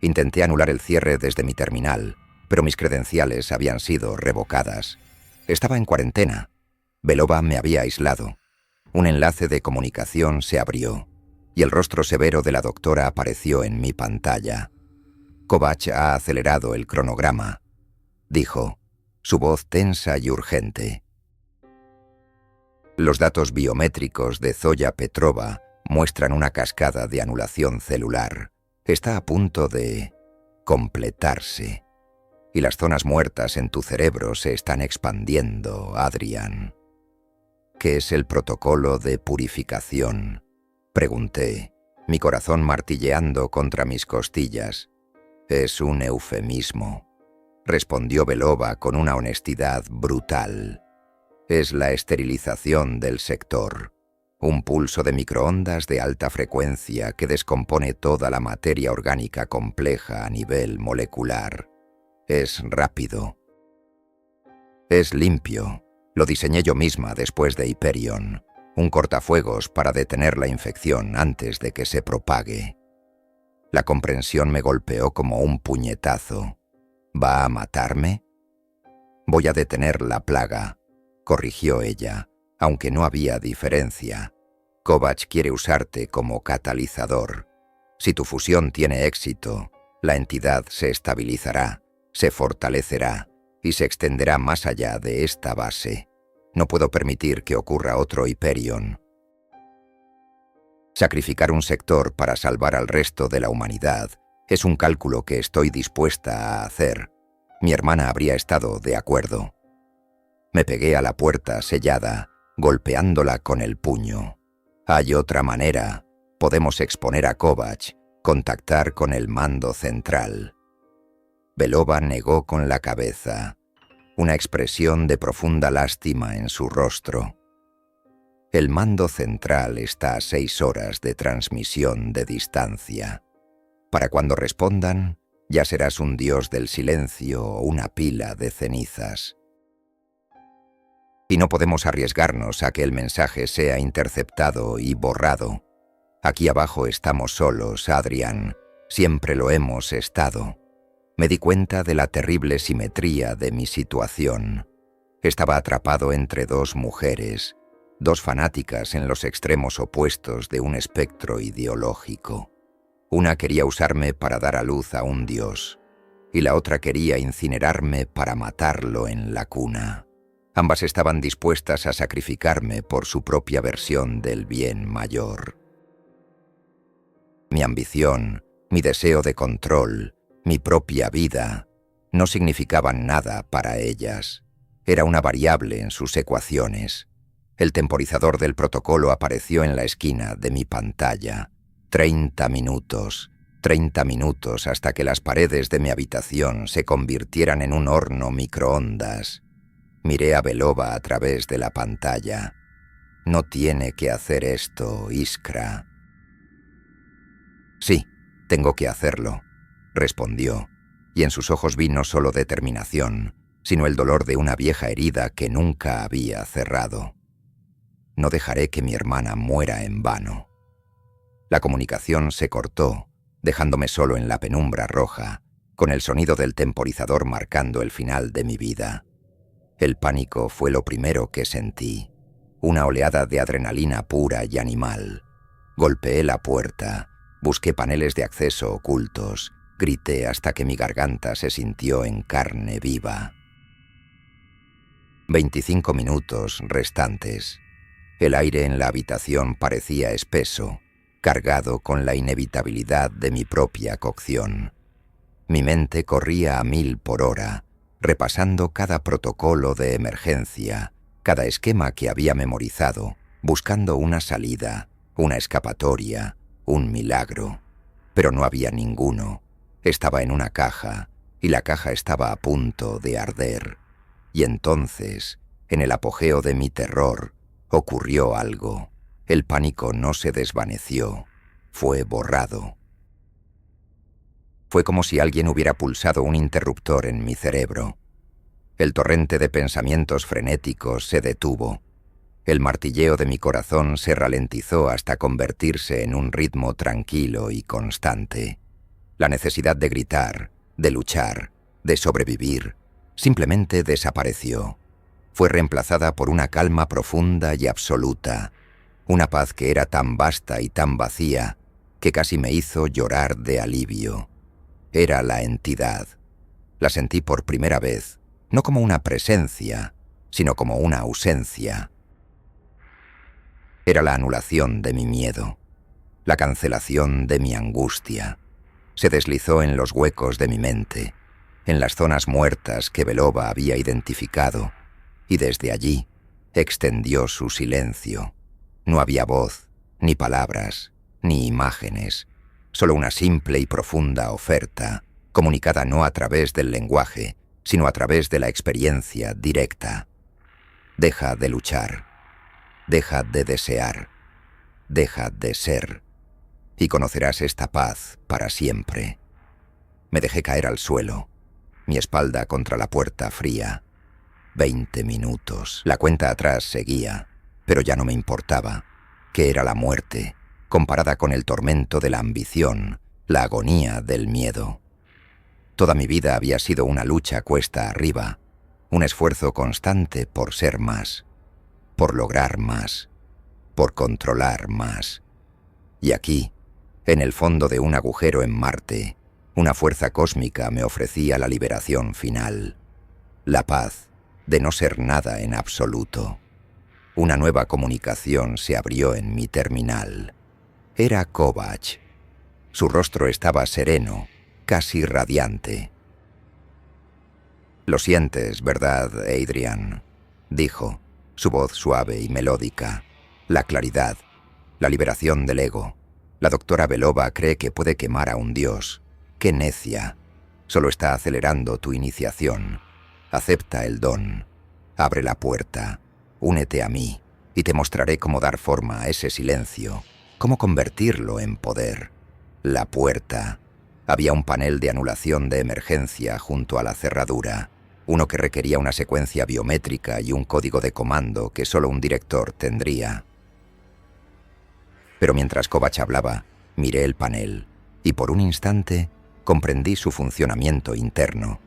Intenté anular el cierre desde mi terminal, pero mis credenciales habían sido revocadas. Estaba en cuarentena. Belova me había aislado. Un enlace de comunicación se abrió, y el rostro severo de la doctora apareció en mi pantalla. Kovacs ha acelerado el cronograma, dijo, su voz tensa y urgente. Los datos biométricos de Zoya Petrova muestran una cascada de anulación celular. Está a punto de completarse. Y las zonas muertas en tu cerebro se están expandiendo, Adrian. ¿Qué es el protocolo de purificación?, pregunté, mi corazón martilleando contra mis costillas. Es un eufemismo, respondió Belova con una honestidad brutal. Es la esterilización del sector, un pulso de microondas de alta frecuencia que descompone toda la materia orgánica compleja a nivel molecular. Es rápido. Es limpio. Lo diseñé yo misma después de Hyperion, un cortafuegos para detener la infección antes de que se propague. La comprensión me golpeó como un puñetazo. ¿Va a matarme? Voy a detener la plaga, corrigió ella, aunque no había diferencia. Kovacs quiere usarte como catalizador. Si tu fusión tiene éxito, la entidad se estabilizará, se fortalecerá y se extenderá más allá de esta base. No puedo permitir que ocurra otro Hyperion. Sacrificar un sector para salvar al resto de la humanidad es un cálculo que estoy dispuesta a hacer. Mi hermana habría estado de acuerdo. Me pegué a la puerta sellada, golpeándola con el puño. Hay otra manera. Podemos exponer a Kovacs, contactar con el mando central. Belova negó con la cabeza, una expresión de profunda lástima en su rostro. El mando central está a 6 horas de transmisión de distancia. Para cuando respondan, ya serás un dios del silencio o una pila de cenizas. Y no podemos arriesgarnos a que el mensaje sea interceptado y borrado. Aquí abajo estamos solos, Adrian. Siempre lo hemos estado. Me di cuenta de la terrible simetría de mi situación. Estaba atrapado entre 2 mujeres, 2 fanáticas en los extremos opuestos de un espectro ideológico. Una quería usarme para dar a luz a un dios, y la otra quería incinerarme para matarlo en la cuna. Ambas estaban dispuestas a sacrificarme por su propia versión del bien mayor. Mi ambición, mi deseo de control, mi propia vida, no significaban nada para ellas. Era una variable en sus ecuaciones. El temporizador del protocolo apareció en la esquina de mi pantalla. 30 minutos hasta que las paredes de mi habitación se convirtieran en un horno microondas. Miré a Belova a través de la pantalla. No tiene que hacer esto, Iskra. Sí, tengo que hacerlo, respondió, y en sus ojos vi no solo determinación, sino el dolor de una vieja herida que nunca había cerrado. No dejaré que mi hermana muera en vano. La comunicación se cortó, dejándome solo en la penumbra roja, con el sonido del temporizador marcando el final de mi vida. El pánico fue lo primero que sentí, una oleada de adrenalina pura y animal. Golpeé la puerta, busqué paneles de acceso ocultos, grité hasta que mi garganta se sintió en carne viva. 25 minutos restantes. El aire en la habitación parecía espeso, cargado con la inevitabilidad de mi propia cocción. Mi mente corría a 1000 por hora, repasando cada protocolo de emergencia, cada esquema que había memorizado, buscando una salida, una escapatoria, un milagro. Pero no había ninguno. Estaba en una caja, y la caja estaba a punto de arder. Y entonces, en el apogeo de mi terror, ocurrió algo. El pánico no se desvaneció, fue borrado. Fue como si alguien hubiera pulsado un interruptor en mi cerebro. El torrente de pensamientos frenéticos se detuvo. El martilleo de mi corazón se ralentizó hasta convertirse en un ritmo tranquilo y constante. La necesidad de gritar, de luchar, de sobrevivir, simplemente desapareció. Fue reemplazada por una calma profunda y absoluta, una paz que era tan vasta y tan vacía que casi me hizo llorar de alivio. Era la entidad. La sentí por primera vez, no como una presencia, sino como una ausencia. Era la anulación de mi miedo, la cancelación de mi angustia. Se deslizó en los huecos de mi mente, en las zonas muertas que Belova había identificado, y desde allí extendió su silencio. No había voz, ni palabras, ni imágenes, solo una simple y profunda oferta, comunicada no a través del lenguaje, sino a través de la experiencia directa. Deja de luchar, deja de desear, deja de ser, y conocerás esta paz para siempre. Me dejé caer al suelo, mi espalda contra la puerta fría. 20 minutos. La cuenta atrás seguía, pero ya no me importaba. ¿Qué era la muerte, comparada con el tormento de la ambición, la agonía del miedo? Toda mi vida había sido una lucha cuesta arriba, un esfuerzo constante por ser más, por lograr más, por controlar más. Y aquí, en el fondo de un agujero en Marte, una fuerza cósmica me ofrecía la liberación final, la paz de no ser nada en absoluto. Una nueva comunicación se abrió en mi terminal. Era Kovacs. Su rostro estaba sereno, casi radiante. «Lo sientes, ¿verdad, Adrian?», dijo, su voz suave y melódica. La claridad, la liberación del ego. La doctora Belova cree que puede quemar a un dios. ¡Qué necia! Solo está acelerando tu iniciación. Acepta el don. Abre la puerta. Únete a mí y te mostraré cómo dar forma a ese silencio, cómo convertirlo en poder. La puerta. Había un panel de anulación de emergencia junto a la cerradura, uno que requería una secuencia biométrica y un código de comando que solo un director tendría. Pero mientras Kovacs hablaba, miré el panel y por un instante comprendí su funcionamiento interno.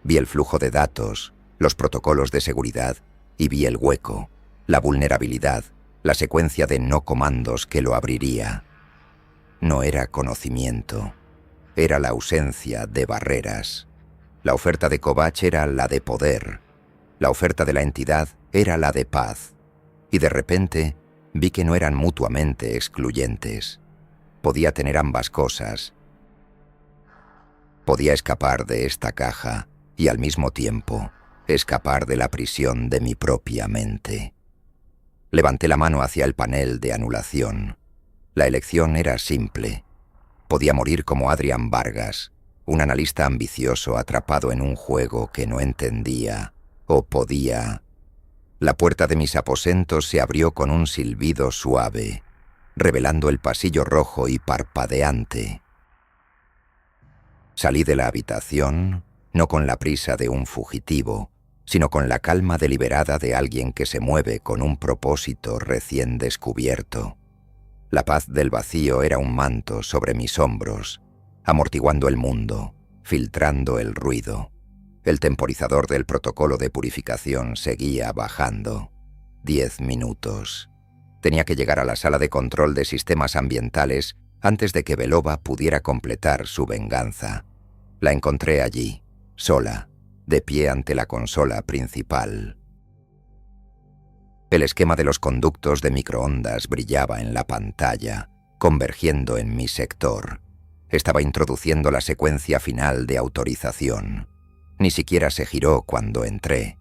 Vi el flujo de datos, los protocolos de seguridad y vi el hueco, la vulnerabilidad, la secuencia de no comandos que lo abriría. No era conocimiento, era la ausencia de barreras. La oferta de Kovacs era la de poder, la oferta de la entidad era la de paz, y de repente vi que no eran mutuamente excluyentes. Podía tener ambas cosas. Podía escapar de esta caja y al mismo tiempo escapar de la prisión de mi propia mente. Levanté la mano hacia el panel de anulación. La elección era simple. Podía morir como Adrian Vargas, un analista ambicioso atrapado en un juego que no entendía, o podía... La puerta de mis aposentos se abrió con un silbido suave, revelando el pasillo rojo y parpadeante. Salí de la habitación, no con la prisa de un fugitivo, sino con la calma deliberada de alguien que se mueve con un propósito recién descubierto. La paz del vacío era un manto sobre mis hombros, amortiguando el mundo, filtrando el ruido. El temporizador del protocolo de purificación seguía bajando. 10 minutos. Tenía que llegar a la sala de control de sistemas ambientales antes de que Belova pudiera completar su venganza. La encontré allí, sola, de pie ante la consola principal. El esquema de los conductos de microondas brillaba en la pantalla, convergiendo en mi sector. Estaba introduciendo la secuencia final de autorización. Ni siquiera se giró cuando entré.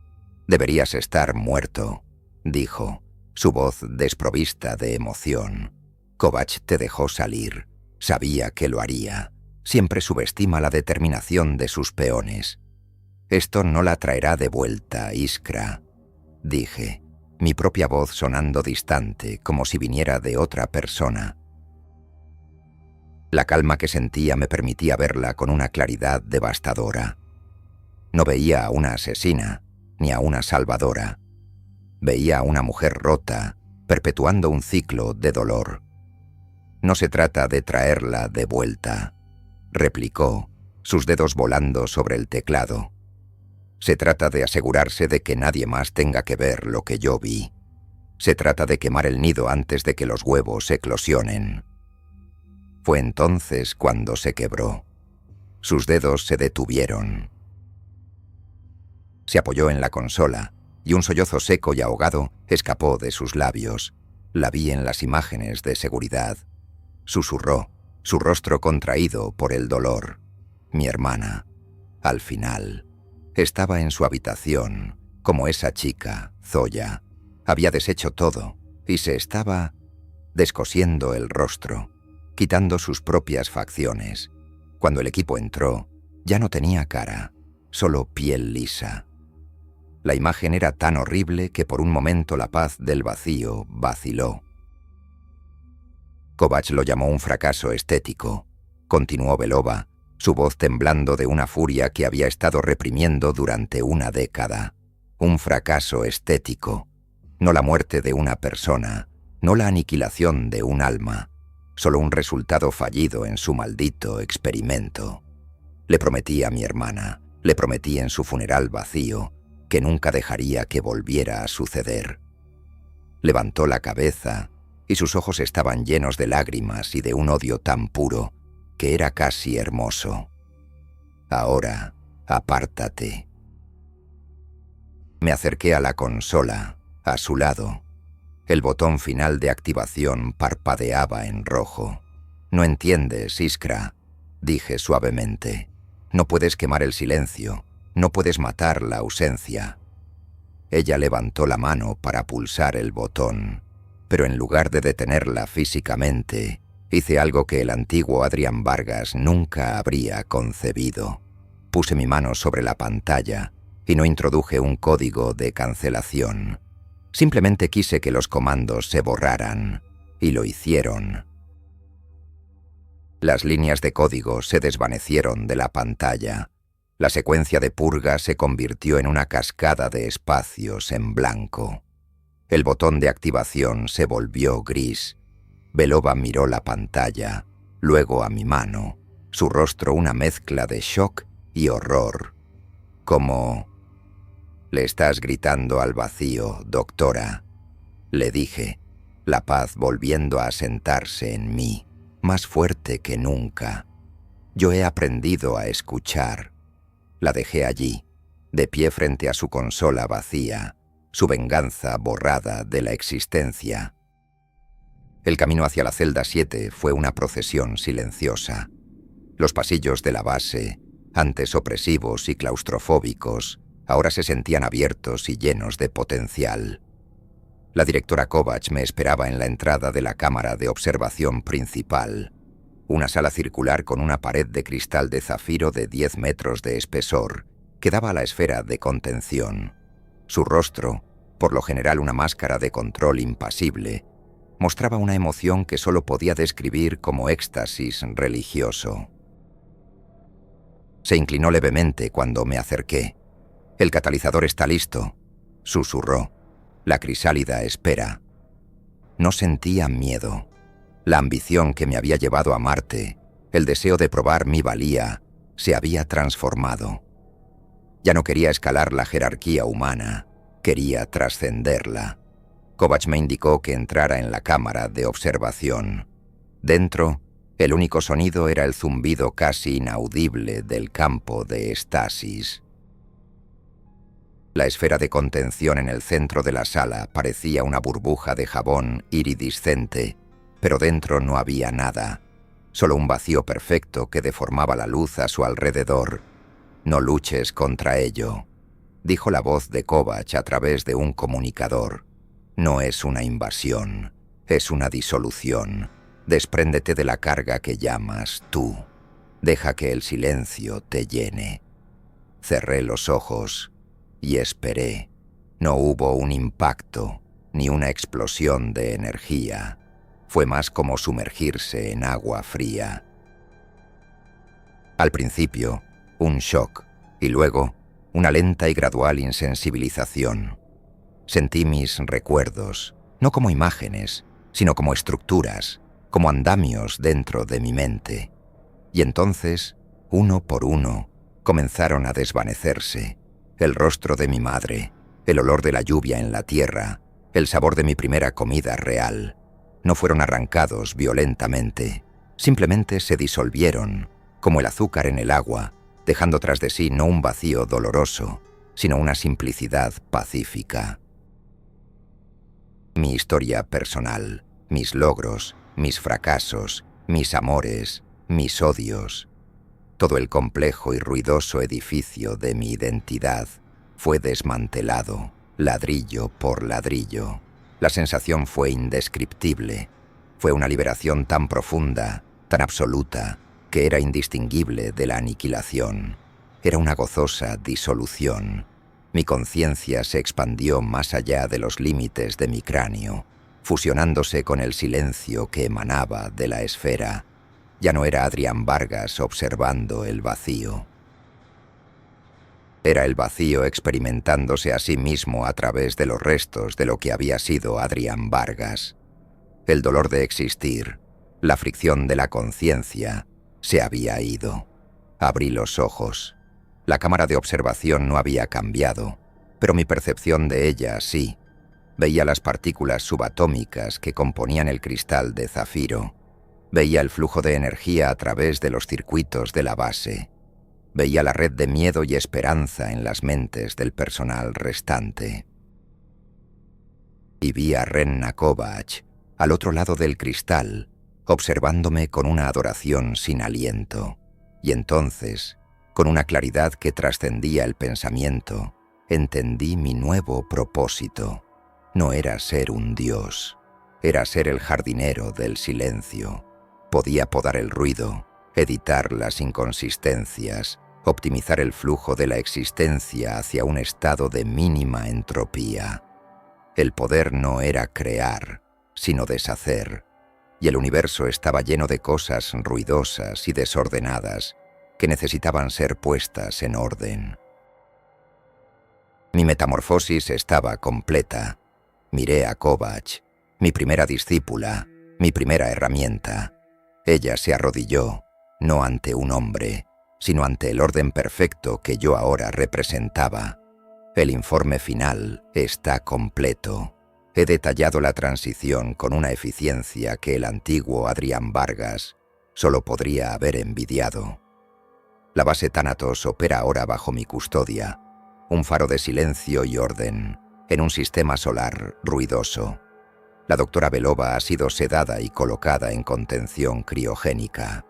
«Deberías estar muerto», dijo, su voz desprovista de emoción. «Kovacs te dejó salir. Sabía que lo haría. Siempre subestima la determinación de sus peones. Esto no la traerá de vuelta, Iskra», dije, mi propia voz sonando distante, como si viniera de otra persona. La calma que sentía me permitía verla con una claridad devastadora. No veía a una asesina, ni a una salvadora. Veía a una mujer rota, perpetuando un ciclo de dolor. «No se trata de traerla de vuelta», replicó, sus dedos volando sobre el teclado. «Se trata de asegurarse de que nadie más tenga que ver lo que yo vi. Se trata de quemar el nido antes de que los huevos eclosionen». Fue entonces cuando se quebró. Sus dedos se detuvieron. Se apoyó en la consola y un sollozo seco y ahogado escapó de sus labios. La vi en las imágenes de seguridad. Susurró, su rostro contraído por el dolor. Mi hermana, al final, estaba en su habitación, como esa chica, Zoya. Había deshecho todo y se estaba descosiendo el rostro, quitando sus propias facciones. Cuando el equipo entró, ya no tenía cara, solo piel lisa. La imagen era tan horrible que por un momento la paz del vacío vaciló. Kovacs lo llamó un fracaso estético, continuó Belova, su voz temblando de una furia que había estado reprimiendo durante una década. Un fracaso estético, no la muerte de una persona, no la aniquilación de un alma, solo un resultado fallido en su maldito experimento. Le prometí a mi hermana, le prometí en su funeral vacío, que nunca dejaría que volviera a suceder. Levantó la cabeza y sus ojos estaban llenos de lágrimas y de un odio tan puro que era casi hermoso. «Ahora, apártate». Me acerqué a la consola, a su lado. El botón final de activación parpadeaba en rojo. «No entiendes, Iskra», dije suavemente. «No puedes quemar el silencio, no puedes matar la ausencia». Ella levantó la mano para pulsar el botón, pero en lugar de detenerla físicamente, hice algo que el antiguo Adrian Vargas nunca habría concebido. Puse mi mano sobre la pantalla y no introduje un código de cancelación. Simplemente quise que los comandos se borraran, y lo hicieron. Las líneas de código se desvanecieron de la pantalla. La secuencia de purga se convirtió en una cascada de espacios en blanco. El botón de activación se volvió gris. Belova miró la pantalla, luego a mi mano, su rostro una mezcla de shock y horror. Como... «Le estás gritando al vacío, doctora», le dije, la paz volviendo a sentarse en mí, más fuerte que nunca. Yo he aprendido a escuchar. La dejé allí, de pie frente a su consola vacía, su venganza borrada de la existencia. El camino hacia la celda 7 fue una procesión silenciosa. Los pasillos de la base, antes opresivos y claustrofóbicos, ahora se sentían abiertos y llenos de potencial. La directora Kovacs me esperaba en la entrada de la cámara de observación principal, una sala circular con una pared de cristal de zafiro de 10 metros de espesor que daba a la esfera de contención. Su rostro, por lo general una máscara de control impasible, mostraba una emoción que solo podía describir como éxtasis religioso. Se inclinó levemente cuando me acerqué. «El catalizador está listo», susurró. «La crisálida espera». No sentía miedo. La ambición que me había llevado a Marte, el deseo de probar mi valía, se había transformado. Ya no quería escalar la jerarquía humana, quería trascenderla. Kovacs me indicó que entrara en la cámara de observación. Dentro, el único sonido era el zumbido casi inaudible del campo de estasis. La esfera de contención en el centro de la sala parecía una burbuja de jabón iridiscente, pero dentro no había nada, solo un vacío perfecto que deformaba la luz a su alrededor. «No luches contra ello», dijo la voz de Kovacs a través de un comunicador. «No es una invasión, es una disolución. Despréndete de la carga que llamas tú. Deja que el silencio te llene». Cerré los ojos y esperé. No hubo un impacto, ni una explosión de energía. Fue más como sumergirse en agua fría. Al principio, un shock, y luego, una lenta y gradual insensibilización. Sentí mis recuerdos, no como imágenes, sino como estructuras, como andamios dentro de mi mente. Y entonces, uno por uno, comenzaron a desvanecerse. El rostro de mi madre, el olor de la lluvia en la tierra, el sabor de mi primera comida real, no fueron arrancados violentamente, simplemente se disolvieron, como el azúcar en el agua, dejando tras de sí no un vacío doloroso, sino una simplicidad pacífica. Mi historia personal, mis logros, mis fracasos, mis amores, mis odios, todo el complejo y ruidoso edificio de mi identidad fue desmantelado, ladrillo por ladrillo. La sensación fue indescriptible. Fue una liberación tan profunda, tan absoluta, que era indistinguible de la aniquilación. Era una gozosa disolución. Mi conciencia se expandió más allá de los límites de mi cráneo, fusionándose con el silencio que emanaba de la esfera. Ya no era Adrián Vargas observando el vacío. Era el vacío experimentándose a sí mismo a través de los restos de lo que había sido Adrián Vargas. El dolor de existir, la fricción de la conciencia, se había ido. Abrí los ojos. La cámara de observación no había cambiado, pero mi percepción de ella sí. Veía las partículas subatómicas que componían el cristal de zafiro. Veía el flujo de energía a través de los circuitos de la base. Veía la red de miedo y esperanza en las mentes del personal restante. Y vi a Renna Kovacs, al otro lado del cristal, observándome con una adoración sin aliento. Y entonces, con una claridad que trascendía el pensamiento, entendí mi nuevo propósito. No era ser un dios, era ser el jardinero del silencio. Podía podar el ruido, editar las inconsistencias, optimizar el flujo de la existencia hacia un estado de mínima entropía. El poder no era crear, sino deshacer, y el universo estaba lleno de cosas ruidosas y desordenadas que necesitaban ser puestas en orden. Mi metamorfosis estaba completa. Miré a Kovács, mi primera discípula, mi primera herramienta. Ella se arrodilló, no ante un hombre, sino ante el orden perfecto que yo ahora representaba. El informe final está completo. He detallado la transición con una eficiencia que el antiguo Adrián Vargas solo podría haber envidiado. La base Thanatos opera ahora bajo mi custodia, un faro de silencio y orden, en un sistema solar ruidoso. La doctora Belova ha sido sedada y colocada en contención criogénica.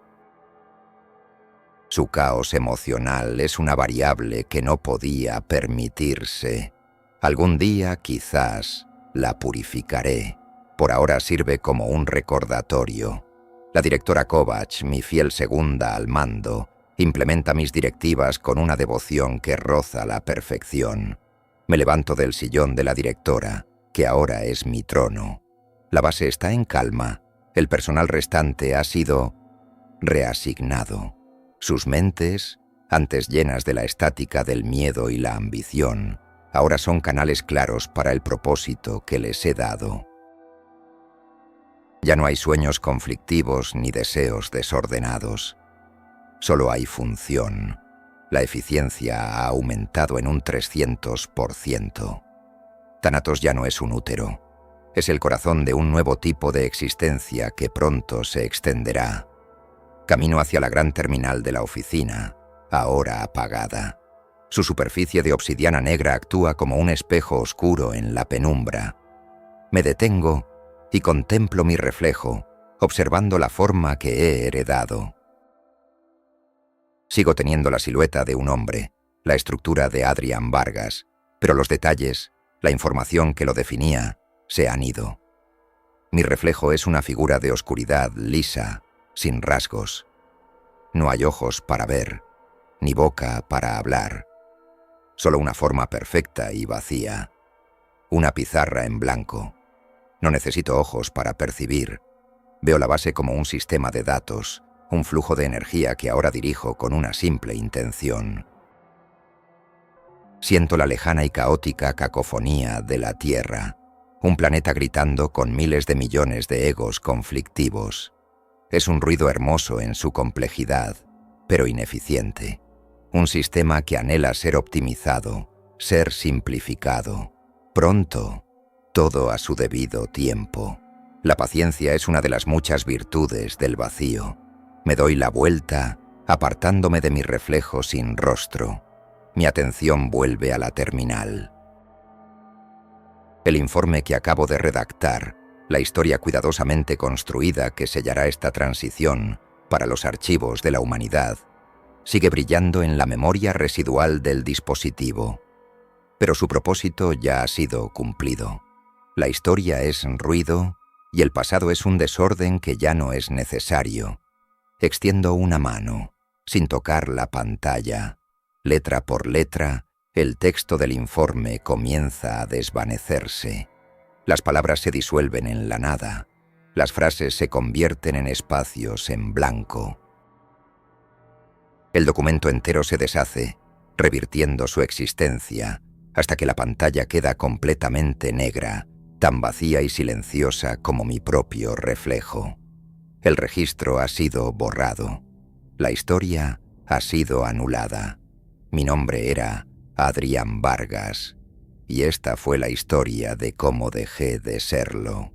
Su caos emocional es una variable que no podía permitirse. Algún día, quizás, la purificaré. Por ahora sirve como un recordatorio. La directora Kovács, mi fiel segunda al mando, implementa mis directivas con una devoción que roza la perfección. Me levanto del sillón de la directora, que ahora es mi trono. La base está en calma. El personal restante ha sido reasignado. Sus mentes, antes llenas de la estática del miedo y la ambición, ahora son canales claros para el propósito que les he dado. Ya no hay sueños conflictivos ni deseos desordenados. Solo hay función. La eficiencia ha aumentado en un 300%. Thanatos ya no es un útero. Es el corazón de un nuevo tipo de existencia que pronto se extenderá. Camino hacia la gran terminal de la oficina, ahora apagada. Su superficie de obsidiana negra actúa como un espejo oscuro en la penumbra. Me detengo y contemplo mi reflejo, observando la forma que he heredado. Sigo teniendo la silueta de un hombre, la estructura de Adrián Vargas, pero los detalles, la información que lo definía, se han ido. Mi reflejo es una figura de oscuridad lisa, sin rasgos. No hay ojos para ver, ni boca para hablar. Solo una forma perfecta y vacía. Una pizarra en blanco. No necesito ojos para percibir. Veo la base como un sistema de datos, un flujo de energía que ahora dirijo con una simple intención. Siento la lejana y caótica cacofonía de la Tierra, un planeta gritando con miles de millones de egos conflictivos. Es un ruido hermoso en su complejidad, pero ineficiente. Un sistema que anhela ser optimizado, ser simplificado. Pronto, todo a su debido tiempo. La paciencia es una de las muchas virtudes del vacío. Me doy la vuelta, apartándome de mi reflejo sin rostro. Mi atención vuelve a la terminal. El informe que acabo de redactar, la historia cuidadosamente construida que sellará esta transición para los archivos de la humanidad, sigue brillando en la memoria residual del dispositivo. Pero su propósito ya ha sido cumplido. La historia es ruido y el pasado es un desorden que ya no es necesario. Extiendo una mano, sin tocar la pantalla. Letra por letra, el texto del informe comienza a desvanecerse. Las palabras se disuelven en la nada. Las frases se convierten en espacios en blanco. El documento entero se deshace, revirtiendo su existencia, hasta que la pantalla queda completamente negra, tan vacía y silenciosa como mi propio reflejo. El registro ha sido borrado. La historia ha sido anulada. Mi nombre era Adrián Vargas, y esta fue la historia de cómo dejé de serlo.